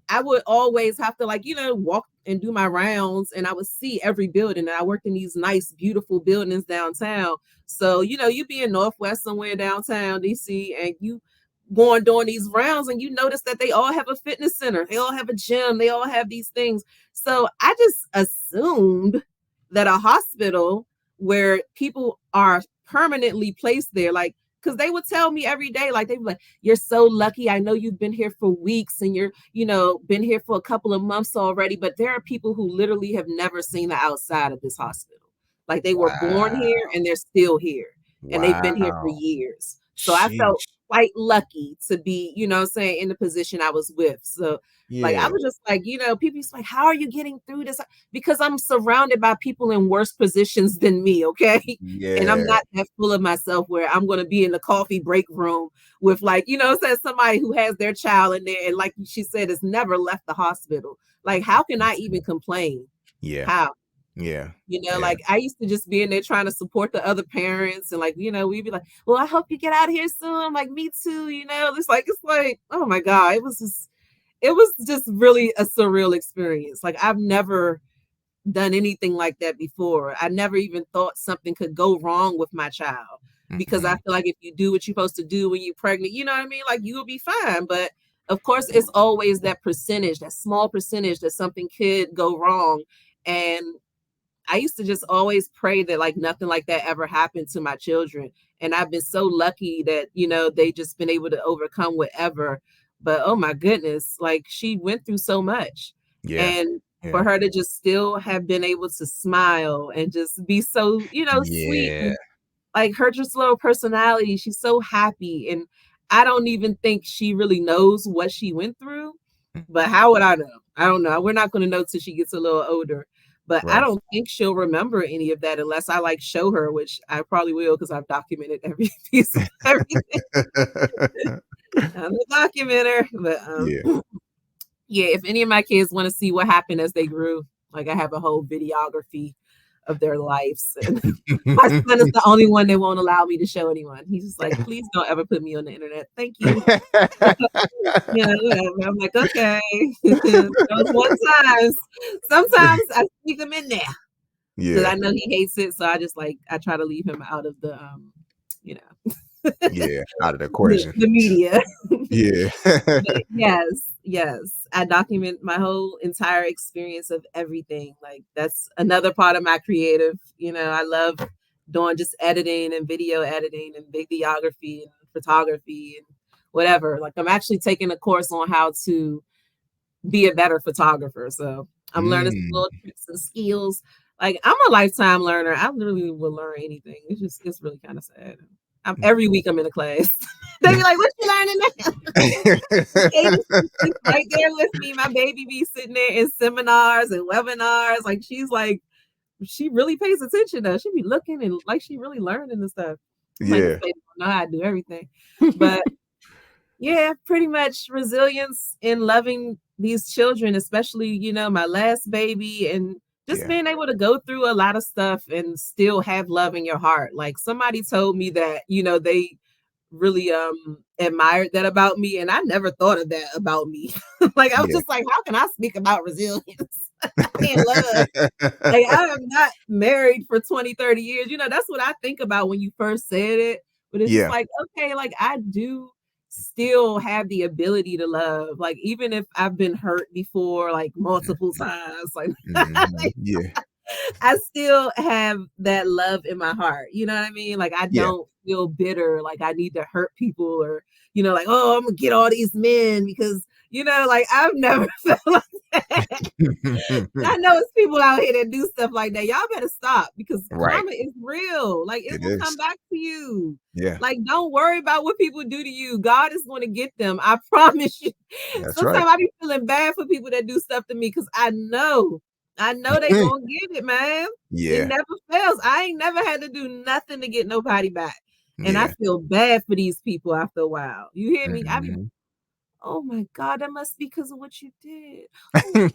I would always have to like, walk and do my rounds and I would see every building. And I worked in these nice, beautiful buildings downtown. So, you be in Northwest somewhere downtown, DC, and you going doing these rounds and you notice that they all have a fitness center, they all have a gym, they all have these things. So I just assumed that a hospital where people are permanently placed there, like, because they would tell me every day, like, they'd be like, you're so lucky. I know you've been here for weeks and you're, been here for a couple of months already. But there are people who literally have never seen the outside of this hospital. Like they were born Wow, here and they're still here and they've been here for wow. years. So I felt Sheesh. quite lucky to be, saying in the position I was with. So like I Yeah, was just like, people's like, how are you getting through this? Because I'm surrounded by people in worse positions than me, okay? And I'm yeah. not that full of myself where I'm gonna be in the coffee break room with like, says somebody who has their child in there and like she said has never left the hospital. Like, how can I even complain? Yeah, How? yeah, yeah, Like I used to just be in there trying to support the other parents and like, we'd be like, well, I hope you get out of here soon. I'm like, me too, it's like, oh my God, it was just really a surreal experience. Like I've never done anything like that before. I never even thought something could go wrong with my child because I mhm, feel like if you do what you're supposed to do when you're pregnant, you know what I mean? Like you will be fine. But of course, it's always that percentage, that small percentage that something could go wrong. And I used to just always pray that like nothing like that ever happened to my children. And I've been so lucky that, they just been able to overcome whatever. But oh my goodness, like she went through so much. yeah, And for yeah, her to just still have been able to smile and just be so, sweet yeah. and like her just little personality, she's so happy. And I don't even think she really knows what she went through. Mm, But how would I know? I don't know. We're not going to know till she gets a little older. But I right. don't think she'll remember any of that unless I like show her, which I probably will because I've documented every piece of everything. I'm a documenter. But Yeah. yeah, if any of my kids want to see what happened as they grew, like I have a whole videography of their lives. And my son is the only one that won't allow me to show anyone. He's just like, please don't ever put me on the internet. Thank you. Whatever. I'm like, okay. Those one times. Sometimes I sneak him in there because Yeah. I know he hates it. So I just like I try to leave him out of the you know. Yeah, out of the the, equation. the media. Yeah. But yes, I document my whole entire experience of everything. Like that's another part of my creative. I love doing just editing and video editing and videography and photography and whatever. Like I'm actually taking a course on how to be a better photographer. So I'm learning some Mm, little tricks and skills. Like I'm a lifetime learner. I literally will learn anything. It's really kind of sad. Every week I'm in a class. They be like, "What you learning now?" Cadence is right there with me. My baby be sitting there in seminars and webinars. Like she's like, she really pays attention though. She be looking and like she really learning and stuff. I'm like, this yeah. baby don't know how to do everything. But yeah, pretty much resilience in loving these children, especially, my last baby, and just Yeah. being able to go through a lot of stuff and still have love in your heart. Like somebody told me that, they really admired that about me, and I never thought of that about me. Like I was Yeah. just like, how can I speak about resilience and love? Like I am not married for 20, 30 years. That's what I think about when you first said it. But it's just Yeah. like, okay, like I do still have the ability to love. Like even if I've been hurt before, like multiple times, like Mhm. Yeah. I still have that love in my heart. You know what I mean? Like I Yeah. don't feel bitter, like I need to hurt people or, like, oh, I'm gonna get all these men because, like I've never felt like that. I know it's people out here that do stuff like that. Y'all better stop because Right. karma is real. Like it It will come is. back to you. Yeah. Like don't worry about what people do to you. God is going to get them. I promise you. That's right. Sometimes I be feeling bad for people that do stuff to me because I know they gonna get it, man. It Yeah. never fails. I ain't never had to do nothing to get nobody back. And I Yeah. feel bad for these people after a while. You hear me? I be, Mhm. oh my God, that must be because of what you did. Oh,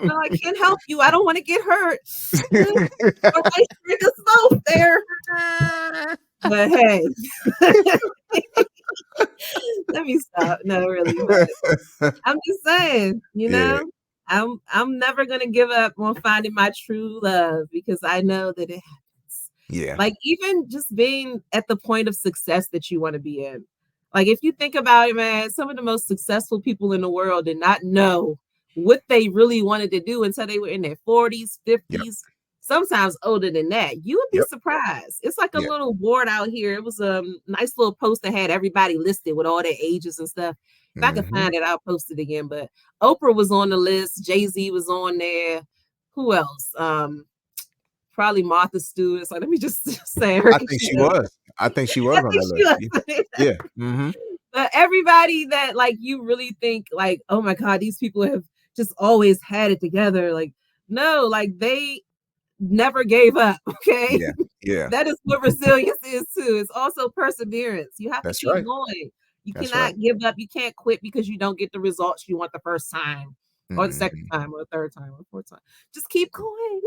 no, I can't help you. I don't want to get hurt. Relationship us both there. But hey, let me stop. No, really, but I'm just saying, Yeah. I'm never gonna give up on finding my true love because I know that it happens. Yeah. Like even just being at the point of success that you want to be in. Like if you think about it, man, some of the most successful people in the world did not know what they really wanted to do until they were in their 40s, Yep. 50s, sometimes older than that. You would be Yep. surprised. It's like a Yeah. little board out here. It was a nice little post that had everybody listed with all their ages and stuff. If I can Mhm. find it, I'll post it again. But Oprah was on the list. Jay-Z was on there. Who else? Probably Martha Stewart. So let me just say her I because think she she knows. was. I think she I was on think that she list. Yeah. was. Yeah. Mhm. But everybody that like you really think like, oh my God, these people have just always had it together. Like, no, like they never gave up. Okay. Yeah. Yeah. That is what resilience is too. It's also perseverance. You have to That's keep right. going. You That's right. cannot give up. You can't quit because you don't get the results you want the first time or the second Mhm. time or the third time or the fourth time. Just keep going.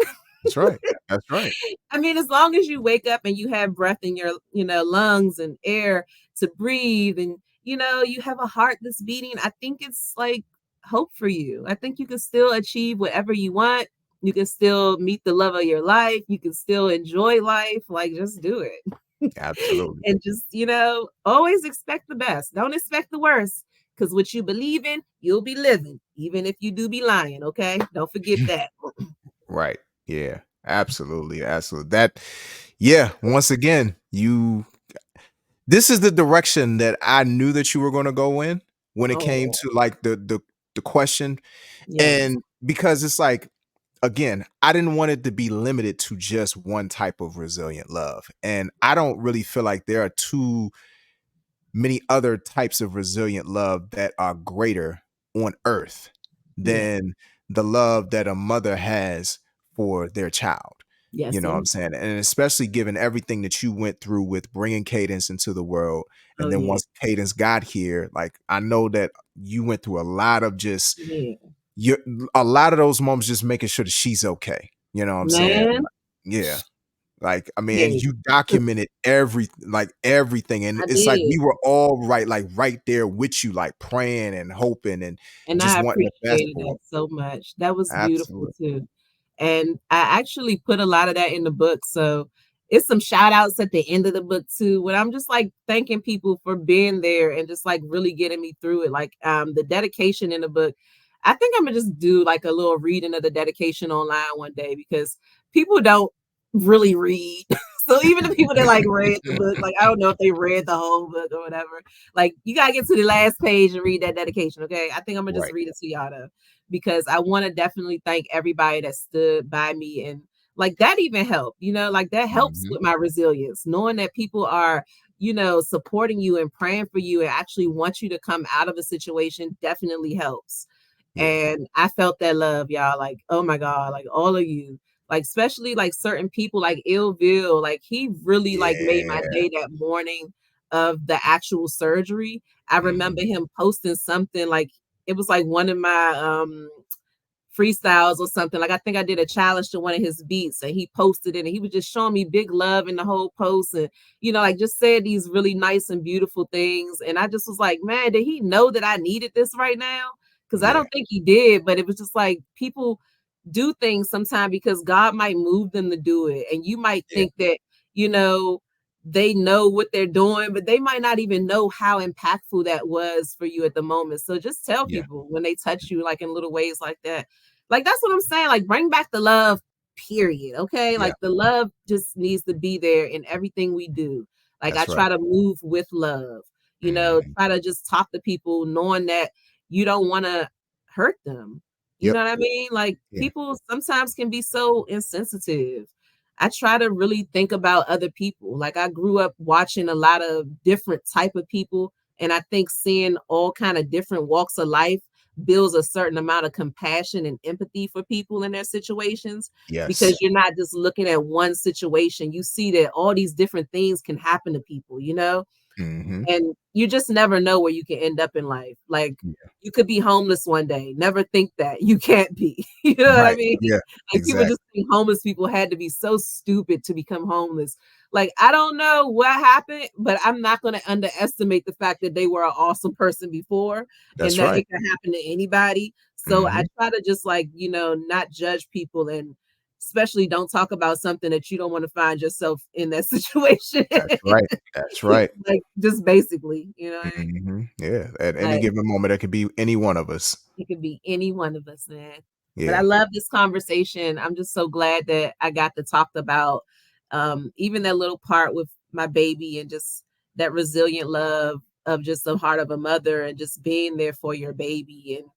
That's right. That's right. I mean, as long as you wake up and you have breath in your, lungs and air to breathe and, you have a heart that's beating, I think it's like hope for you. I think you can still achieve whatever you want. You can still meet the love of your life. You can still enjoy life. Like, just do it. Absolutely. And just, always expect the best. Don't expect the worst. Because what you believe in, you'll be living, even if you do be lying. Okay. Don't forget that. Right. Yeah. Absolutely. Absolutely. That yeah, once again, you this is the direction that I knew that you were going to go in when it came Oh, to like the question. yes. And because it's like again, I didn't want it to be limited to just one type of resilient love. And I don't really feel like there are too many other types of resilient love that are greater on earth Yeah. than the love that a mother has for their child. You Yes, know what sir. I'm saying? And especially given everything that you went through with bringing Cadence into the world. Oh, And then yeah. once Cadence got here, like I know that you went through a lot of just Yeah. you a lot of those moments just making sure that she's okay. You know what I'm saying? Man, Yeah. Like, I mean, and yeah, you documented everything, and I it's like did, we were all right there with you, like, praying and hoping and and just I wanting the best appreciated for that her. so much. That was beautiful Absolutely. too, and I actually put a lot of that in the book, so it's some shout outs at the end of the book too, when I'm just like thanking people for being there and just like really getting me through it. Like the dedication in the book. I think I'm gonna just do like a little reading of the dedication online one day because people don't really read. So even the people that like read the book, like I don't know if they read the whole book or whatever. Like you gotta get to the last page and read that dedication. Okay. I think I'm gonna just Right. read it to y'all though, because I want to definitely thank everybody that stood by me and like that even helped, like that helps Mhm. with my resilience, knowing that people are, supporting you and praying for you and actually want you to come out of a situation definitely helps. Yeah. And I felt that love, y'all. Like, oh my God, like all of you, like especially like certain people like Illville, like he really like made my Yeah. day that morning of the actual surgery. I remember Mhm. him posting something like it was like one of my freestyles or something. Like I think I did a challenge to one of his beats and he posted it and he was just showing me big love in the whole post and like just said these really nice and beautiful things. And I just was like, man, did he know that I needed this right now? Because I Yeah. don't think he did, but it was just like people do things sometimes because God might move them to do it. And you might Yeah. think that, you know, they know what they're doing, but they might not even know how impactful that was for you at the moment. So just tell Yeah. people when they touch you like in little ways like that. Like that's what I'm saying. Like bring back the love, period. Okay. Yeah. Like the love just needs to be there in everything we do. Like I That's right. try to move with love, Mhm. try to just talk to people knowing that you don't want to hurt them. You know Yep. what I mean? Like Yeah. people sometimes can be so insensitive. I try to really think about other people. Like I grew up watching a lot of different type of people and I think seeing all kind of different walks of life builds a certain amount of compassion and empathy for people in their situations because Yes. you're not just looking at one situation. You see that all these different things can happen to people. Mhm. And you just never know where you can end up in life. Like Yeah. you could be homeless one day. Never think that you can't be. You know what I Right. mean? Yeah. Like people Exactly. just think homeless people had to be so stupid to become homeless. Like I don't know what happened, but I'm not going to underestimate the fact that they were an awesome person before and That's that right. it can happen to anybody. So I Mhm. try to just like, not judge people and especially don't talk about something that you don't want to find yourself in that situation. That's right. That's right. Like just basically, what I mean? Mhm. Yeah. At any But given moment, it could be any one of us. it could be any one of us, man. But I Yeah. love this conversation. I'm just so glad that I got to talk about even that little part with my baby and just that resilient love of just the heart of a mother and just being there for your baby. And,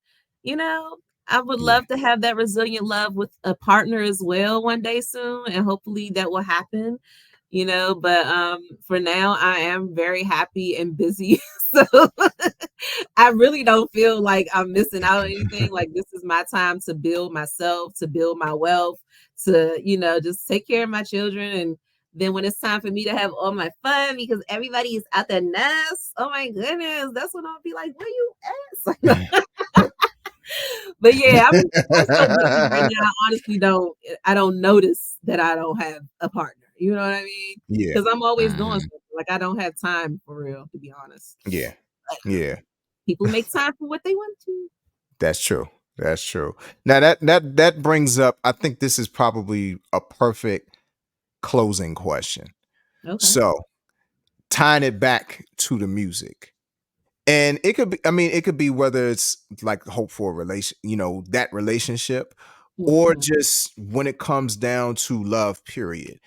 you know, I would Yeah. love to have that resilient love with a partner as well one day soon. And hopefully that will happen. But for now I am very happy and busy. So I really don't feel like I'm missing out on anything. Like this is my time to build myself, to build my wealth, to, just take care of my children. And then when it's time for me to have all my fun because everybody is at their nest, oh my goodness, that's when I'll be like, where you at? But yeah, I'm so busy right now. I don't notice that I don't have a partner. You know what I mean? Yeah. Because I'm always doing Mhm. something. Like I don't have time for real, to be honest. Yeah. But Yeah. people make time for what they want to. That's true. That's true. Now that brings up, I think this is probably a perfect closing question. Okay. So, tying it back to the music. And it could be, I mean, it could be whether it's like hope for a relation, that relationship, or Mhm. just when it comes down to love, period.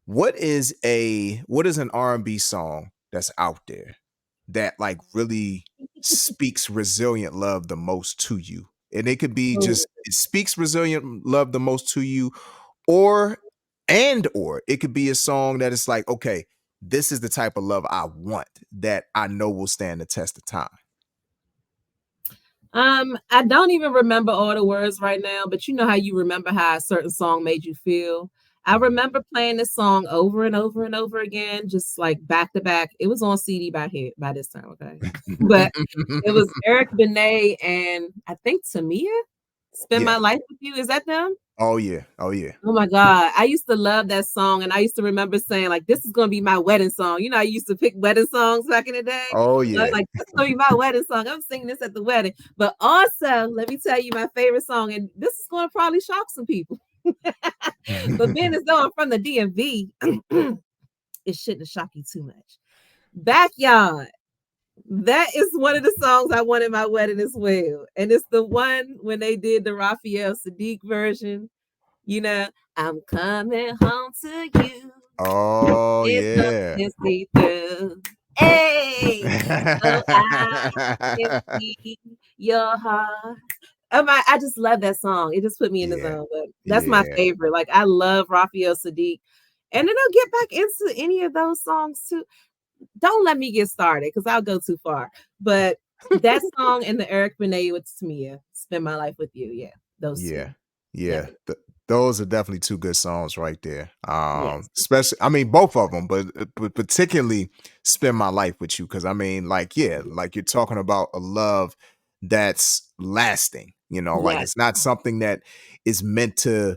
What is an R&B song that's out there that like really speaks resilient love the most to you? And it could be Oh, just it speaks resilient love the most to you, or it could be a song that is like, okay, this is the type of love I want that I know will stand the test of time. I don't even remember all the words right now, but you know how you remember how a certain song made you feel. I Mhm. remember playing this song over and over and over again, just like back to back. It was on CD by this time, okay? But it was Eric Benet and I think Tamia, "Spend Yeah. My Life with You." Is that them? Oh yeah. Oh yeah. Oh my God. I used to love that song. And I used to remember saying, like, this is gonna be my wedding song. I used to pick wedding songs back in the day. Oh I was yeah. like, this is gonna be my wedding song. I'm singing this at the wedding. But also, let me tell you my favorite song, and this is gonna probably shock some people. But being as though I'm from the DMV, it shouldn't shock you too much. Backyard. That is one of the songs I want in my wedding as well. And it's the one when they did the Raphael Sadiq version. You know, I'm coming home to you. Oh It's yeah. nothing see through. Hey, so I can see your heart. I just love that song. It just put me in the Yeah. zone. But that's my Yeah. favorite. Like I love Raphael Sadiq. And then I'll get back into any of those songs too. Don't let me get started because I'll go too far. But that song and the Eric Benet with Tamia, Spend My Life with You. Yeah, those two. Yeah. Yeah. Definitely. Those are definitely two good songs right there. Yes. Especially, I mean, both of them, but particularly "Spend My Life with You" because I mean, like, yeah, like you're talking about a love that's lasting. You know, like Yes, it's not something that is meant to,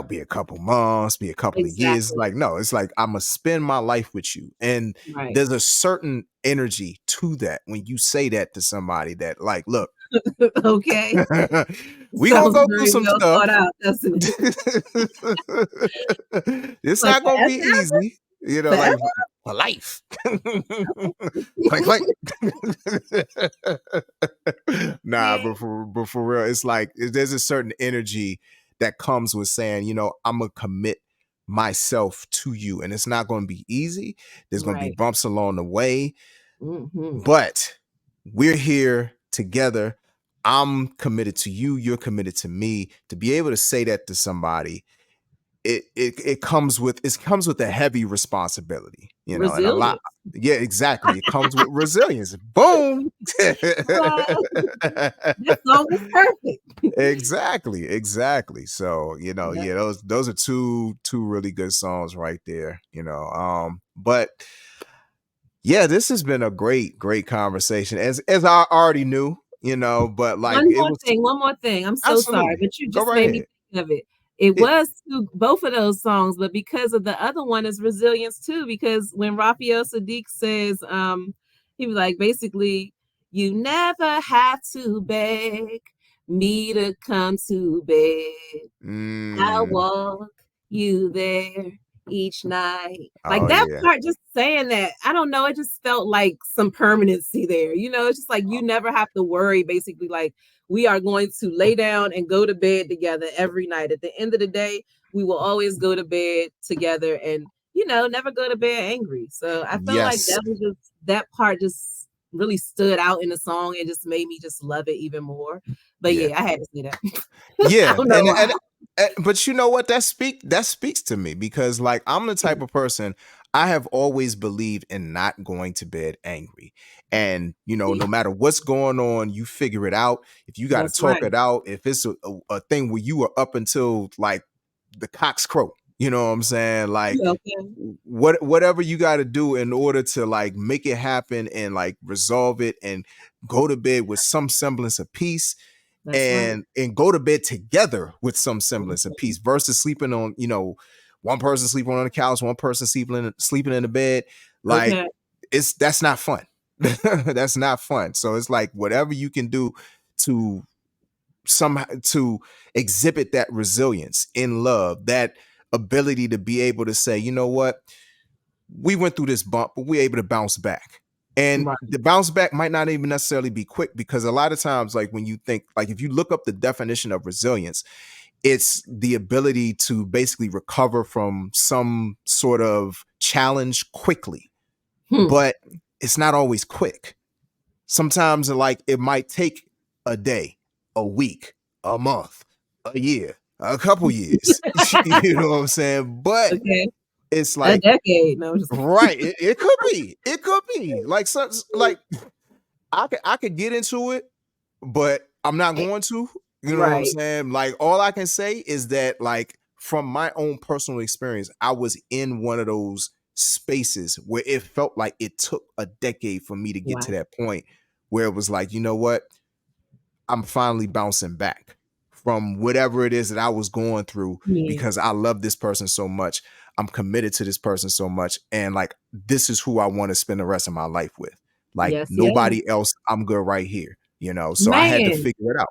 be a couple months, be a couple of years. exactly. Like, no, it's like I'm gonna spend my life with you, and Right. there's a certain energy to that when you say that to somebody that, like, look. Okay. We gonna Sounds go through very some well thought stuff. out, doesn't it? It's Like not gonna be forever? easy, like Forever? for life. Clank, clank. Nah, Okay. but for real, it's like there's a certain energy that comes with saying, I'm gonna commit myself to you, and it's not gonna be easy. There's gonna be Right. bumps along the way, Hmm. but we're here together. I'm committed to you. You're committed to me. To be able to say that to somebody, it comes with a heavy responsibility, and a lot. Resilience. Yeah, exactly. It comes with resilience. Boom. Well, that song was perfect. Exactly. So, Yep. yeah, those are two really good songs right there, but yeah, this has been a great conversation, as I already knew, but like it was One more thing. I'm so sorry, absolutely. but you Go just right made me ahead. think of it. It Yeah. was both of those songs, but because of the other one is resilience too. Because when Raphael Sadiq says, he was like basically, you never have to beg me to come to bed. I'll Mm. walk you there each night. Like Oh that yeah. part, just saying that, I don't know, it just felt like some permanency there. It's just like you never have to worry, basically, like we are going to lay down and go to bed together every night. At the end of the day, we will always go to bed together and, never go to bed angry. So I felt like Yes. that part just really stood out in the song and just made me just love it even more. But Yeah. yeah, I had to say that. I Yeah, don't know and why. but you know what? That speaks to me because like I'm the type of person. I have always believed in not going to bed angry. And no matter what's going on, you figure it out. If you got to That's talk right. it out, if it's a thing where you were up until like the cocks crow, you know what I'm saying? Like Okay. whatever you got to do in order to like make it happen and like resolve it and go to bed with some semblance of peace That's right. and go to bed together with some semblance of Mhm. peace versus sleeping on, one person sleeping on the couch, one person sleeping in the bed. Like Okay. that's not fun. That's not fun. So it's like whatever you can do to somehow to exhibit that resilience in love, that ability to be able to say, you know what, we went through this bump, but we're able to bounce back. And Right. the bounce back might not even necessarily be quick because a lot of times, like when you think, like if you look up the definition of resilience, it's the ability to basically recover from some sort of challenge quickly. Hmm. But it's not always quick. Sometimes, like, it might take a day, a week, a month, a year, a couple years. You know what I'm saying? But Okay. it's A like, decade. No, I'm just right. It could be. It could be. Like some like I could get into it, but I'm not going to. You know what I'm right. saying? Like all I can say is that like from my own personal experience, I was in one of those spaces where it felt like it took a decade for me to get to Wow. that point where it was like, you know what? I'm finally bouncing back from whatever it is that I was going through Yeah. because I love this person so much. I'm committed to this person so much. And like, this is who I want to spend the rest of my life with. Like, Yes, yes. nobody else. I'm good right here, So I had to Man, figure it out.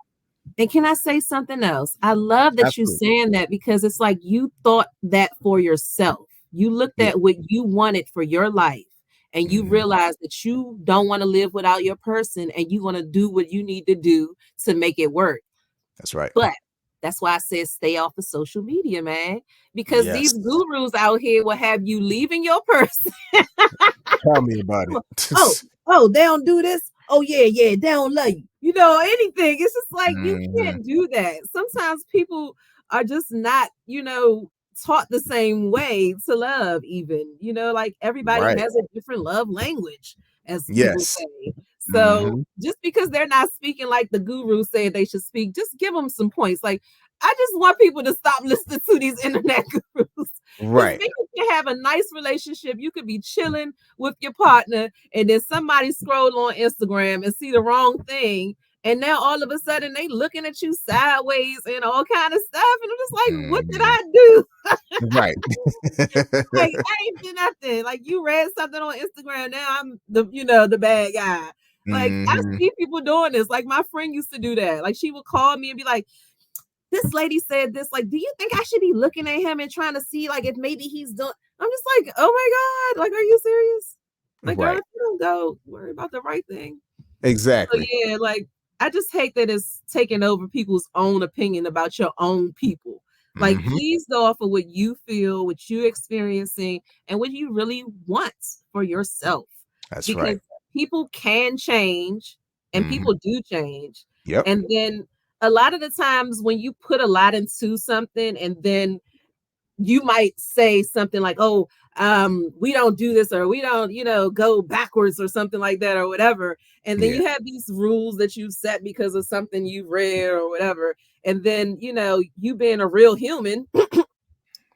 And can I say something else? I love that you Absolutely. saying that because it's like you thought that for yourself. You looked Yeah. at what you wanted for your life and you Hmm. realized that you don't want to live without your person and you want to do what you need to do to make it work. That's right. But that's why I said stay off of social media, man, because these Yes. gurus out here will have you leaving your person. Tell me about Oh, it. oh, they don't do this. Oh yeah, yeah, they don't love you. You know, anything. It's just like you Hmm. can't do that. Sometimes people are just not, taught the same way to love, even. Like everybody Right. has a different love language, as people Yes. say. So Hmm. just because they're not speaking like the guru said they should speak, just give them some points. Like, I just want people to stop listening to these internet gurus. Because Right. people can have a nice relationship. You could be chilling with your partner, and then somebody scroll on Instagram and see the wrong thing, and now all of a sudden they looking at you sideways and all kind of stuff, and I'm just like, what did Hmm. I do? Right. Like, I ain't do nothing. Like, you read something on Instagram, now I'm the bad guy. Like, I Hmm. see people doing this. Like, my friend used to do that. Like, she would call me and be like, this lady said this. Like, do you think I should be looking at him and trying to see like if maybe he's doing? I'm just like, oh my god, like, are you serious? Like, girl, Right. if you don't go, worry about the right thing. So Exactly. yeah, like, I just hate that it's taking over people's own opinion about your own people. Like, Hmm. please go off of what you feel, what you experiencing, and what you really want for yourself. That's right. Because people can change and Hmm. people do change. Yep. And then a lot of the times when you put a lot into something and then you might say something like, oh, we don't do this, or we don't, go backwards or something like that, or whatever. And then Yeah. you have these rules that you set because of something you read or whatever. And then, you being a real human,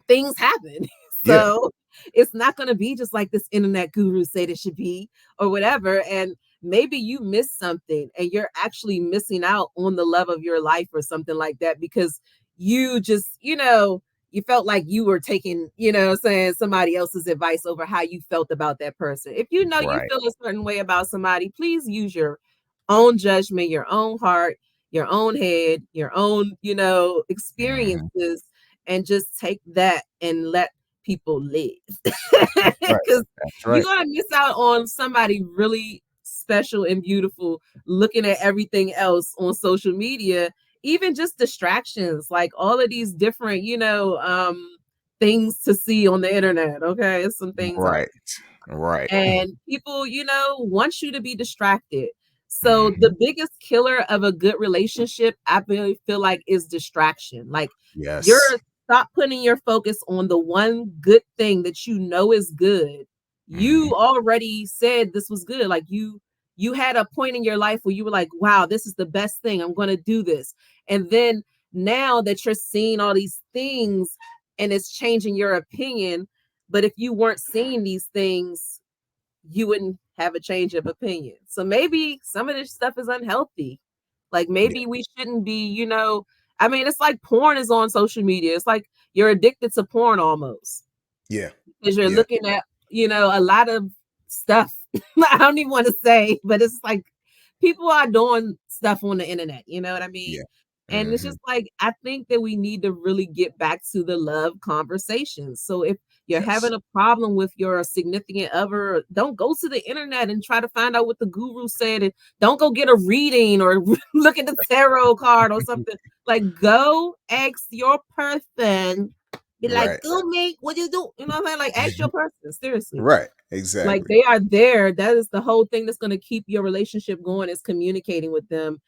things happen. Yeah. So it's not going to be just like this internet guru said it should be or whatever. And maybe you missed something and you're actually missing out on the love of your life or something like that because you just, you felt like you were taking, saying somebody else's advice over how you felt about that person. If you know you Right. feel a certain way about somebody, please use your own judgment, your own heart, your own head, your own, Hmm. experiences, and just take that and let people live. Right. Because That's you're right. gonna miss out on somebody really special and beautiful looking at everything else on social media, even just distractions, like all of these different, things to see on the internet. Okay, it's some things out Right. Right. and people, want you to be distracted. So Hmm. the biggest killer of a good relationship, I really feel like, is distraction. Like, you're Yes. stop putting your focus on the one good thing that you know is good. Hmm. You already said this was good. Like, you had a point in your life where you were like, wow, this is the best thing. I'm going to do this. And then now that you're seeing all these things and it's changing your opinion, but if you weren't seeing these things, you wouldn't have a change of opinion. So maybe some of this stuff is unhealthy. Like, Yeah. maybe we shouldn't be, I mean, it's like porn is on social media. It's like you're addicted to porn almost Yeah. because you're Yeah. looking at, a lot of stuff. I don't even want to say, but it's like people are doing stuff on the internet, you know what I mean? Yeah. And it's Hmm. just like, I think that we need to really get back to the love conversations. So if you're Yes. having a problem with your significant other, don't go to the internet and try to find out what the guru said. And don't go get a reading or look at the tarot card or something. Like, go ask your person, be like, Right. "Go make what you do." You know what I'm saying? Like, ask your person, seriously. Right. Like, Exactly. they are there. That is the whole thing that's gonna keep your relationship going, is communicating with them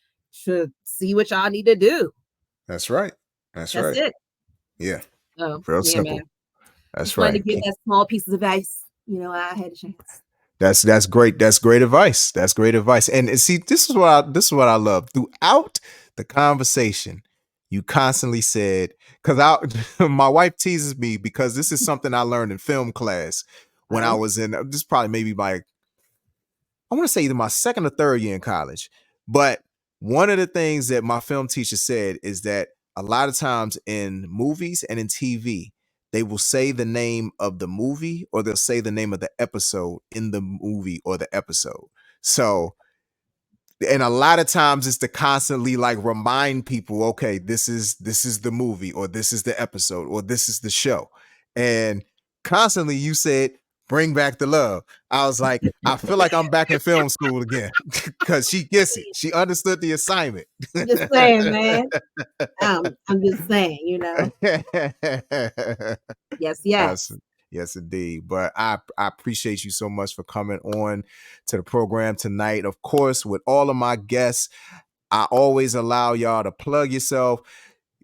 to see what y'all need to do. That's right. That's That's right. it. Yeah. So, Real yeah, man. simple. That's Just wanted to right. give that small piece of advice. I had a chance. That's great. That's great advice. That's great advice. And see, this is what I love. Throughout the conversation, you constantly said, because I my wife teases me because this is something I learned in film class when I Oh, was in this is probably maybe my I want to say either my second or third year in college. But one of the things that my film teacher said is that a lot of times in movies and in TV, they will say the name of the movie or they'll say the name of the episode in the movie or the episode. So and a lot of times it's to constantly like remind people, okay, this is the movie, or this is the episode, or this is the show. And constantly you said, bring back the love. I was like, I feel like I'm back in film school again. Because she gets it. She understood the assignment. Just saying, man. I'm just saying, Yes, Yes, yes. yes, indeed. But I appreciate you so much for coming on to the program tonight. Of course, with all of my guests, I always allow y'all to plug yourself.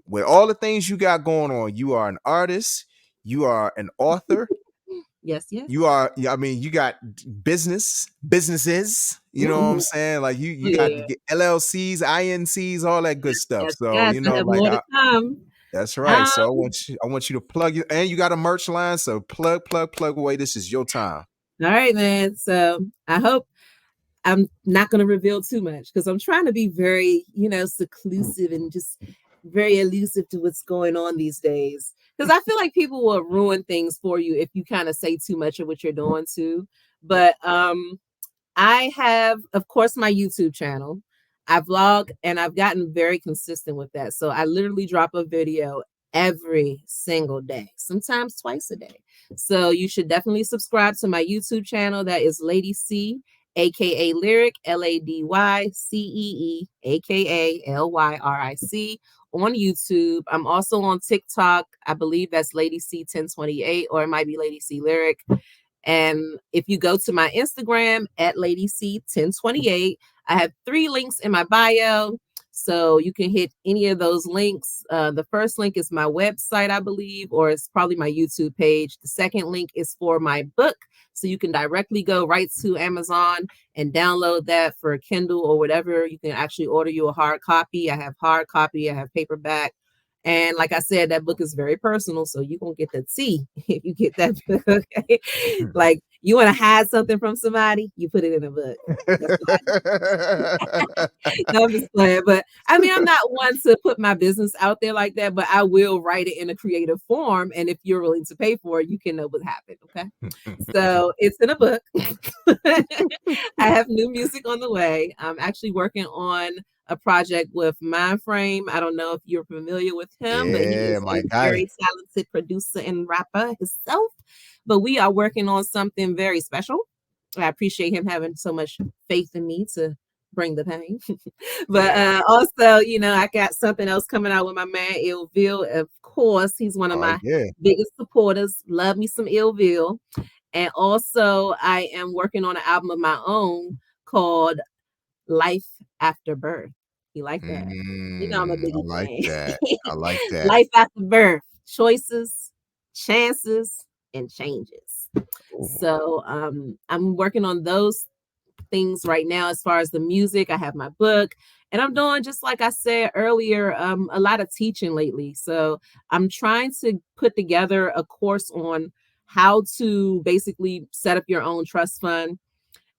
With all the things you got going on, you are an artist, you are an author, Yes, yes. you are, I mean, you got businesses, you know what I'm Mhm. saying? Like you got Yeah. to get LLCs, INCs, all that good stuff. Yes, So, yes. I have like more to come. that's right. Um, So I want you to plug you, and you got a merch line. So plug away. This is your time. all right, man. So I hope I'm not going to reveal too much because I'm trying to be very, seclusive and just very elusive to what's going on these days. Because I feel like people will ruin things for you if you kind of say too much of what you're doing too. But I have, of course, my YouTube channel. I vlog and I've gotten very consistent with that. So I literally drop a video every single day, sometimes twice a day. So you should definitely subscribe to my YouTube channel. That is Lady Cee, aka Lyric, LadyCee, aka Lyric on YouTube. I'm also on TikTok. I believe that's Lady C 1028, or it might be Lady C Lyric. And if you go to my Instagram at Lady C 1028, I have 3 links in my bio. So you can hit any of those links. The first link is my website, I believe, or it's probably my YouTube page. The second link is for my book. So you can directly go right to Amazon and download that for a Kindle or whatever. You can actually order you a hard copy. I have hard copy, I have paperback. And like I said, that book is very personal. So you're going to get the tea if you get that book. Okay. Like you want to hide something from somebody, you put it in a book. That's what I no, I'm just playing. But I mean, I'm not one to put my business out there like that, but I will write it in a creative form. And if you're willing to pay for it, you can know what happened. Okay. So it's in a book. I have new music on the way. I'm actually working on a project with Mindframe. I don't know if you're familiar with him, but he Yeah, is a my guy. very talented producer and rapper himself. But we are working on something very special. I appreciate him having so much faith in me to bring the pain. But Yeah. also, I got something else coming out with my man Illville. Of course, he's one of Oh my yeah. biggest supporters. Love me some Illville. And also, I am working on an album of my own called Life After Birth. You like that? I'm a I Biggie like that. fan. I like that. Life after birth, choices, chances, and changes. Ooh. So I'm working on those things right now as far as the music. I have my book, and I'm doing, just like I said earlier, a lot of teaching lately. So I'm trying to put together a course on how to basically set up your own trust fund.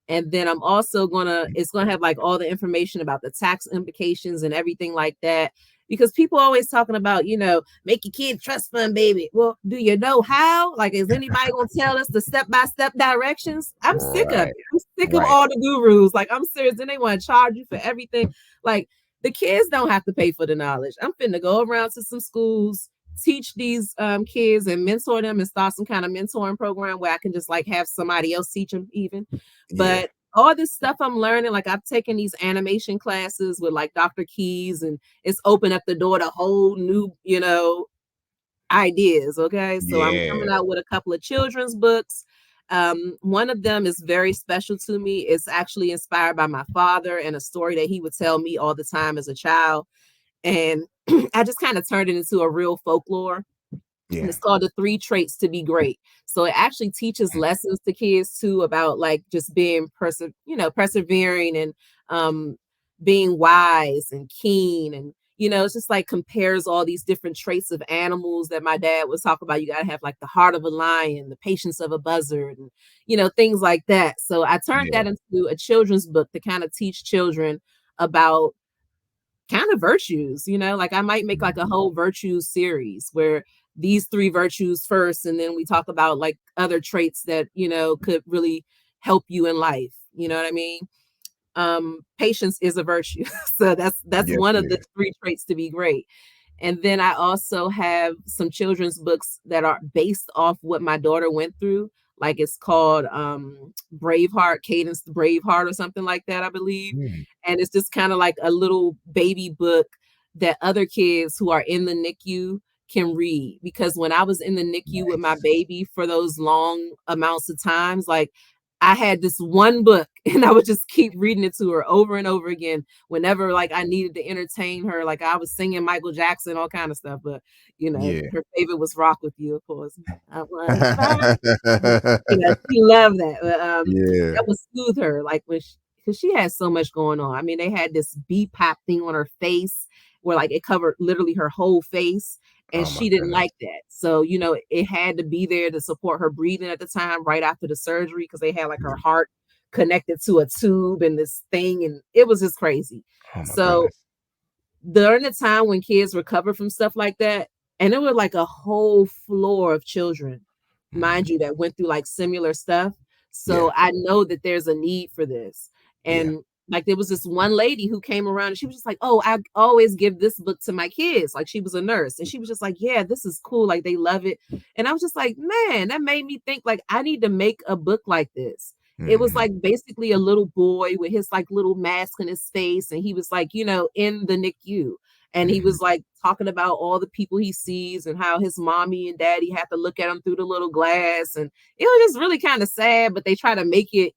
And then I'm also it's gonna have like all the information about the tax implications and everything like that. Because people always talking about, make your kid trust fund, baby. Well, do you know how? Like, is anybody gonna tell us the step-by-step directions? I'm sick of Right. it. I'm sick of Right. all the gurus. Like, I'm serious. Then they want to charge you for everything. Like, the kids don't have to pay for the knowledge. I'm finna go around to some schools, teach these kids and mentor them, and start some kind of mentoring program where I can just like have somebody else teach them even. Yeah. But all this stuff I'm learning, like I've taken these animation classes with like Dr. Keys, and it's opened up the door to whole new, ideas. Okay. So I'm Yeah. coming out with a couple of children's books. One of them is very special to me. It's actually inspired by my father and a story that he would tell me all the time as a child. And I just kind of turned it into a real folklore, and Yeah. it's called The Three Traits to Be Great. So it actually teaches lessons to kids too about like just being persevering, and um being wise and keen, and it's just like compares all these different traits of animals that my dad was talking about. You got to have like the heart of a lion, the patience of a buzzard, and things like that. So I turned Yeah. that into a children's book to kind of teach children about kind of virtues, like I might make like a whole virtues series where these 3 virtues first, and then we talk about like other traits that, could really help you in life. You know what I mean? patience is a virtue. So that's Yes, one it of the is. 3 traits to be great. And then I also have some children's books that are based off what my daughter went through. Like it's called Braveheart, Cadence the Braveheart or something like that, I believe. Mm, And it's just kind of like a little baby book that other kids who are in the NICU can read. Because when I was in the NICU with my nice. baby for those long amounts of times, like I had this one book and I would just keep reading it to her over and over again whenever like I needed to entertain her. Like I was singing Michael Jackson, all kind of stuff. But Yeah. her favorite was Rock With You, of course. I was fine. She loved that. But, Yeah. that would soothe her, like when because she had so much going on. I mean, they had this BPAP thing on her face where like it covered literally her whole face, and Oh my she didn't goodness. like that. So, it had to be there to support her breathing at the time, right after the surgery, because they had like her Mm. heart connected to a tube and this thing, and it was just crazy. Oh my So goodness. during the time when kids recover from stuff like that, and there were like a whole floor of children, mind Mhm. you, that went through like similar stuff. Yeah. So I know that there's a need for this. Yeah. And like there was this one lady who came around and she was just like, "Oh, I always give this book to my kids." Like she was a nurse and she was just like, "Yeah, this is cool. Like they love it." And I was just like, "Man, that made me think like I need to make a book like this." It was Mhm. like basically a little boy with his like little mask on his face, and he was like, in the NICU. And he Mhm. was like talking about all the people he sees and how his mommy and daddy have to look at him through the little glass. And it was just really kind of sad, but they try to make it,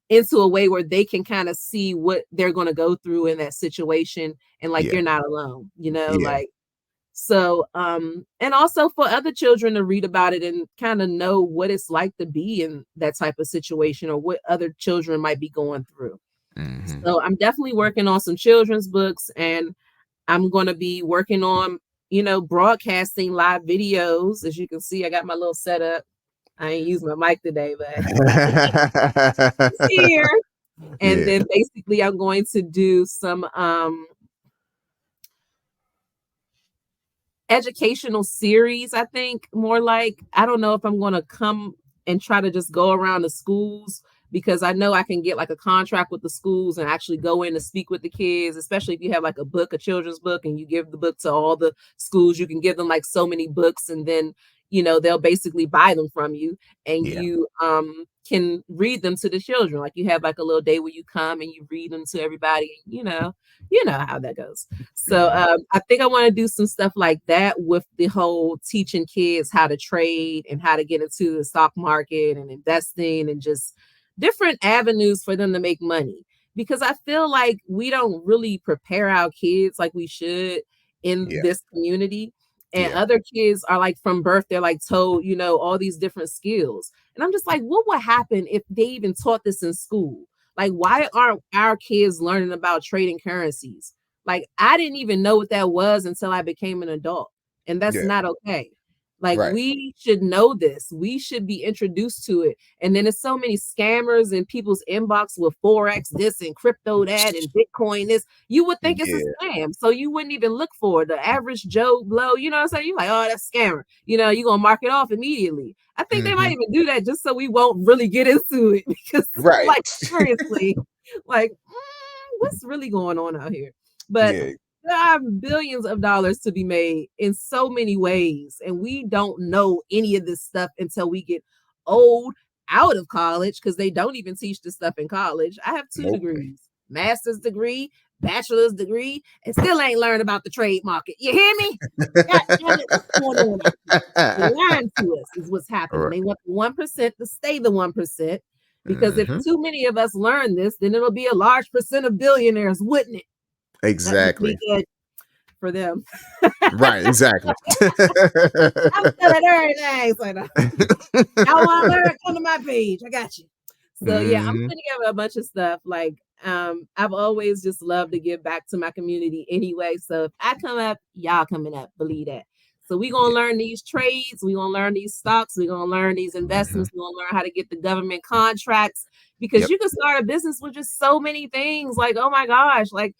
into a way where they can kind of see what they're going to go through in that situation. And like, Yeah. you're not alone, Yeah. like, so, and also for other children to read about it and kind of know what it's like to be in that type of situation or what other children might be going through. Mhm. So I'm definitely working on some children's books, and I'm going to be working on, broadcasting live videos. As you can see, I got my little setup. I ain't used my mic today, but it's here. And Yeah. then basically I'm going to do some educational series, I think, more like. I don't know if I'm gonna come and try to just go around the schools, because I know I can get like a contract with the schools and actually go in to speak with the kids, especially if you have like a book, a children's book, and you give the book to all the schools. You can give them like so many books, and then they'll basically buy them from you, and Yeah. you can read them to the children. Like you have like a little day where you come and you read them to everybody, you know how that goes. So Mhm. I think I want to do some stuff like that with the whole teaching kids how to trade and how to get into the stock market and investing and just different avenues for them to make money. Because I feel like we don't really prepare our kids like we should in Yeah. this community. And Yeah. other kids are like from birth, they're like told, all these different skills. And I'm just like, what would happen if they even taught this in school? Like, why aren't our kids learning about trading currencies? Like, I didn't even know what that was until I became an adult, and that's Yeah. not okay. Like, Right. we should know this. We should be introduced to it. And then there's so many scammers in people's inbox with Forex this and crypto that and Bitcoin this. You would think it's a Yeah. scam, so you wouldn't even look for it. The average Joe Blow, you know what I'm saying? You're like, "Oh, that's a scammer." You're gonna mark it off immediately. I think they might Mhm. even do that just so we won't really get into it because, Right. like, seriously, like, what's really going on out here? But Yeah. there are billions of dollars to be made in so many ways, and we don't know any of this stuff until we get old, out of college, because they don't even teach this stuff in college. I have 2 Nope. degrees, master's degree, bachelor's degree, and still ain't learned about the trade market. You hear me? God damn it, what's going on out here? They're lying to us is what's happening. Right. They want the 1% to stay the 1%, because if Mhm. too many of us learn this, then it'll be a large percent of billionaires, wouldn't it? That would be Exactly. good for them. Right, exactly. I'm good at everything. So y'all want to learn? Come to my page. I got you. So yeah, I'm Mhm. putting together a bunch of stuff. Like, I've always just loved to give back to my community anyway. So if I come up, y'all coming up. Believe that. So we're gonna Yeah. learn these trades, we're gonna learn these stocks, we're gonna learn these Mhm. investments, we're gonna learn how to get the government contracts, because Yep. you can start a business with just so many things. Like, oh my gosh, like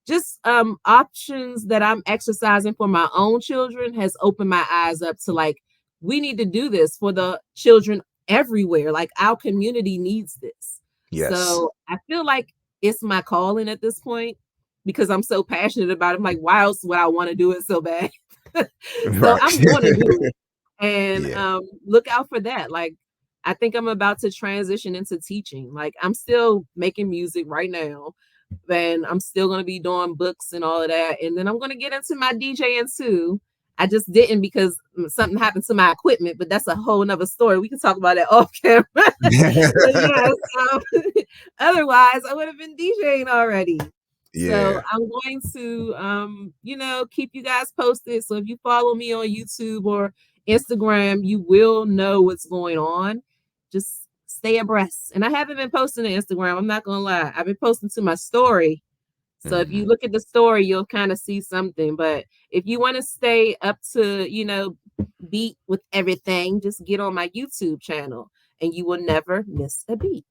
just options that I'm exercising for my own children has opened my eyes up to like, we need to do this for the children everywhere. Like our community needs this. Yes. So I feel like it's my calling at this point because I'm so passionate about it. I'm like, why else would I want to do it so bad? So Right. I'm going to do it. And Yeah. look out for that. Like, I think I'm about to transition into teaching. Like, I'm still making music right now, and I'm still going to be doing books and all of that. And then I'm going to get into my DJing too. I just didn't because something happened to my equipment, but that's a whole nother story. We can talk about it off camera. But yes, otherwise I would have been DJing already. So Yeah. I'm going to keep you guys posted. So if you follow me on YouTube or Instagram, you will know what's going on. Just stay abreast. And I haven't been posting to Instagram. I'm not gonna lie. I've been posting to my story. So if you Mhm. look at the story, you'll kind of see something. But if you want to stay up to, beat with everything, just get on my YouTube channel and you will never miss a beat.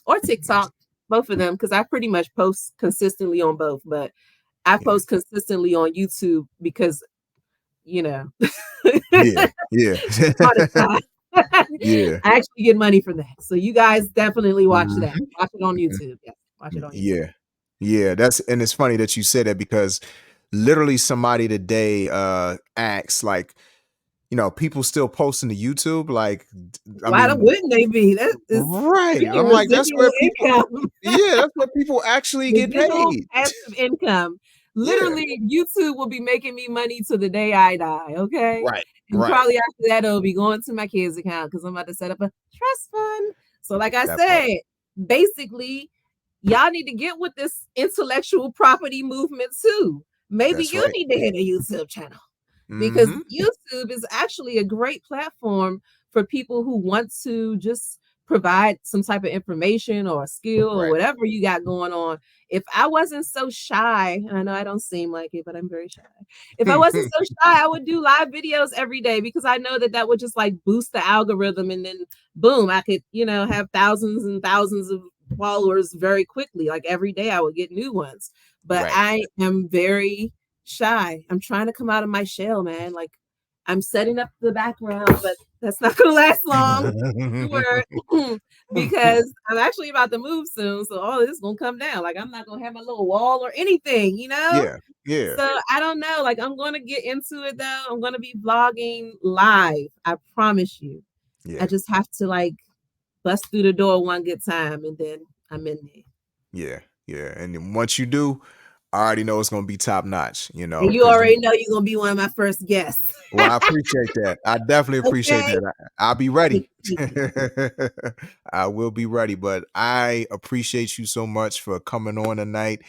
Or TikTok, both of them, because I pretty much post consistently on both. But I Yeah. post consistently on YouTube because, you know, Yeah. Yeah. monetize. Yeah. I actually get money for that. So you guys definitely watch that. Mhm. Watch it on YouTube. Yeah, watch it on YouTube. Yeah. Yeah. And it's funny that you said that because literally somebody today asks like, people still posting to YouTube. Like, I Why mean, wouldn't they be? That is right. freaking I'm like, that's where residual people, income. yeah, that's where people actually get Residual paid. passive income. Yeah. Literally, YouTube will be making me money to the day I die. Okay. Right. And Right. probably after that, it'll be going to my kids' account because I'm about to set up a trust fund. So, like I That part. said, basically, y'all need to get with this intellectual property movement too. Maybe That's you right. need to hit a YouTube channel because Hmm. YouTube is actually a great platform for people who want to just provide some type of information or a skill or Right. whatever you got going on. If I wasn't so shy, I know I don't seem like it, but I'm very shy. If I wasn't so shy, I would do live videos every day because I know that would just like boost the algorithm and then boom, I could, have thousands and thousands of followers very quickly. Like every day I would get new ones. But Right. I am very shy. I'm trying to come out of my shell, man. Like I'm setting up the background, but that's not gonna last long. Sure. Because I'm actually about to move soon. So all of this is gonna come down. Like I'm not gonna have my little wall or anything. Yeah. Yeah. So I don't know. Like I'm gonna get into it though. I'm gonna be vlogging live. I promise you. I Yeah. just have to like bust through the door one good time and then I'm in there. Yeah. Yeah. And then once you do, I already know it's gonna be top notch, And you because already know you're gonna be one of my first guests. well, I appreciate that. I definitely appreciate Okay. that. I'll be ready. Thank you. I will be ready, but I appreciate you so much for coming on tonight,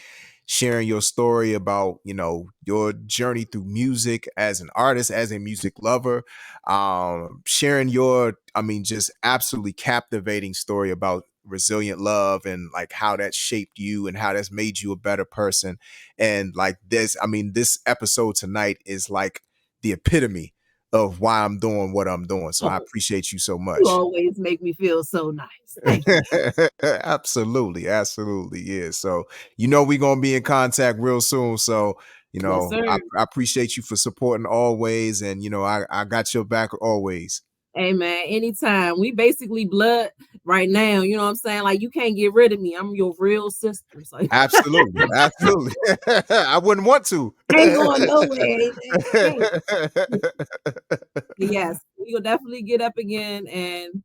sharing your story about, your journey through music as an artist, as a music lover, sharing your, just absolutely captivating story about resilient love and like how that shaped you and how that's made you a better person. And like this episode tonight is like the epitome of why I'm doing what I'm doing. So I Oh, appreciate you so you much. always make me feel so nice. Thank you. Absolutely, absolutely, yeah. So we're gonna be in contact real soon. So Yes, sir. I appreciate you for supporting always, and I got your back always. Hey man, anytime. We basically blood right now. You know what I'm saying? Like you can't get rid of me. I'm your real sister. So Absolutely, absolutely. I wouldn't want to. ain't going nowhere. Hey. But yes, we will definitely get up again. And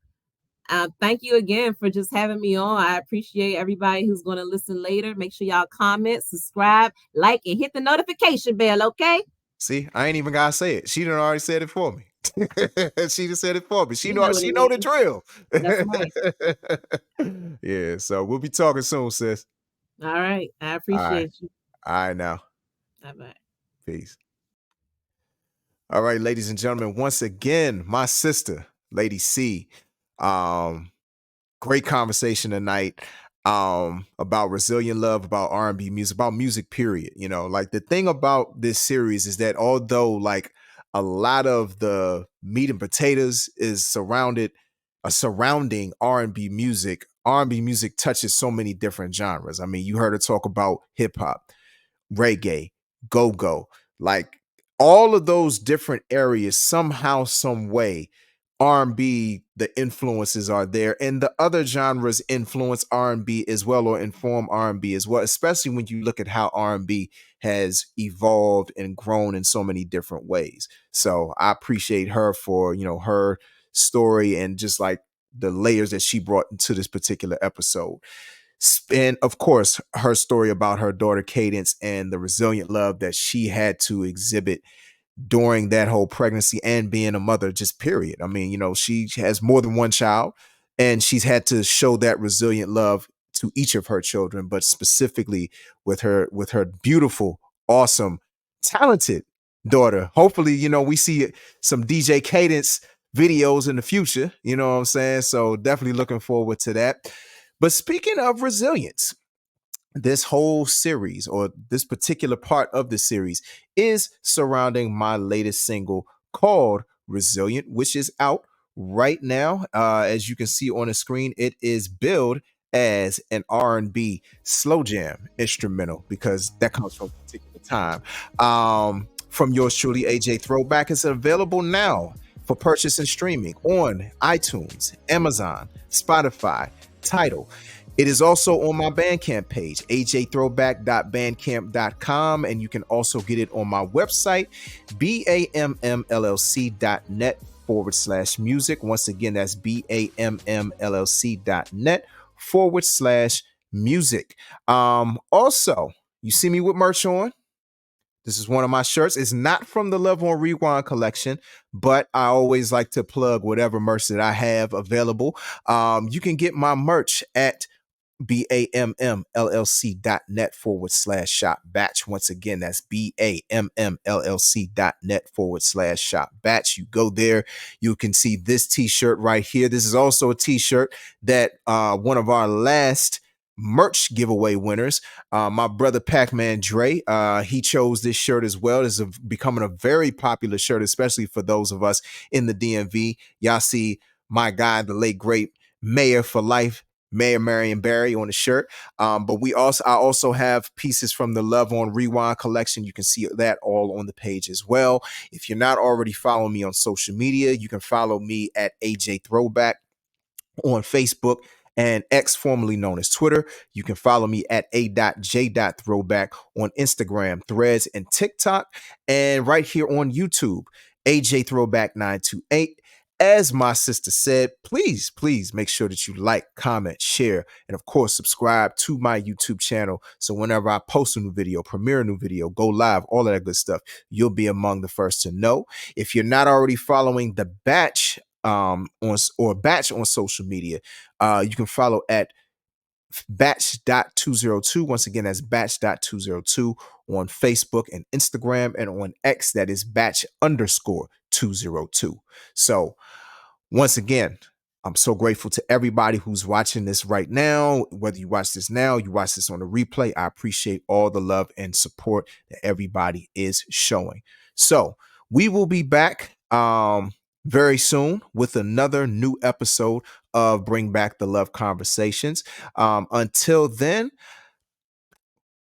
thank you again for just having me on. I appreciate everybody who's going to listen later. Make sure y'all comment, subscribe, like, and hit the notification bell, okay? See, I ain't even gotta say it. She done already said it for me. She just said it for me. She You know know what she it know the is. drill. That's right. Yeah, so we'll be talking soon, sis. All right. I All right. appreciate you. All right now. Bye bye. Peace. All right, ladies and gentlemen, once again, my sister, Lady Cee. Um, Great conversation tonight about resilient love, about R&B music, about music period. Like the thing about this series is that although like a lot of the meat and potatoes is surrounding R&B music touches so many different genres. I mean, you heard her talk about hip hop, reggae, go-go, like all of those different areas somehow some way R&B, the influences are there, and the other genres influence R&B as well, or inform R&B as well, especially when you look at how R&B has evolved and grown in so many different ways. So I appreciate her for, her story and just like the layers that she brought into this particular episode. And of course, her story about her daughter Cadence and the resilient love that she had to exhibit during that whole pregnancy and being a mother, just period. I mean, she has more than one child, and she's had to show that resilient love to each of her children, but specifically with her beautiful, awesome, talented daughter. Hopefully, we see some DJ Cadence videos in the future, you know what I'm saying? So definitely looking forward to that. But speaking of resilience, this whole series, or this particular part of the series, is surrounding my latest single called Resilient, which is out right now. As you can see on the screen, it is billed as an R&B slow jam instrumental because that comes from a particular time. From yours truly, AJ Throwback, is available now for purchase and streaming on iTunes, Amazon, Spotify, Tidal. It is also on my Bandcamp page, ajthrowback.bandcamp.com, and you can also get it on my website, bammllc.net/music. Once again, that's bammllc.net/music. Also, you see me with merch on. This is one of my shirts. It's not from the Love on Rewind collection, but I always like to plug whatever merch that I have available. You can get my merch at bammllc.net/shop batch. Once again, that's bammllc.net/shop batch. You go there, you can see this t-shirt right here. This is also a t-shirt that one of our last merch giveaway winners, my brother Pac-Man Dre, he chose this shirt as well. It's becoming a very popular shirt, especially for those of us in the DMV. Y'all see my guy, the late great Mayor for Life, Mayor Marion Barry, on the shirt. But I also have pieces from the Love on Rewind collection. You can see that all on the page as well. If you're not already following me on social media, you can follow me at AJ Throwback on Facebook and X, formerly known as Twitter. You can follow me at a.j.throwback on Instagram, Threads, and TikTok. And right here on YouTube, AJ Throwback 928. As my sister said, please make sure that you like, comment, share, and of course, subscribe to my YouTube channel. So whenever I post a new video, premiere a new video, go live, all of that good stuff, you'll be among the first to know. If you're not already following the Batch Batch on social media, you can follow at batch.202. Once again, that's batch.202 on Facebook and Instagram, and on X, that is batch_202. So once again, I'm so grateful to everybody who's watching this right now. Whether you watch this now, you watch this on the replay, I appreciate all the love and support that everybody is showing. So we will be back very soon with another new episode of Bring Back the Love Conversations. Until then,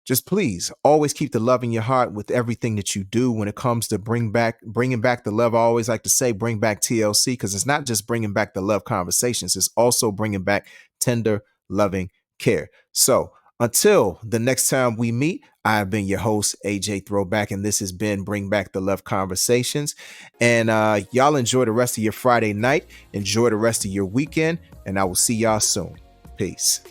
just please always keep the love in your heart with everything that you do. When it comes to bringing back the love, I always like to say bring back TLC, because it's not just bringing back the love conversations, it's also bringing back tender, loving care. So until the next time we meet, I've been your host, AJ Throwback, and this has been Bring Back the Love Conversations. And y'all enjoy the rest of your Friday night. Enjoy the rest of your weekend, and I will see y'all soon. Peace.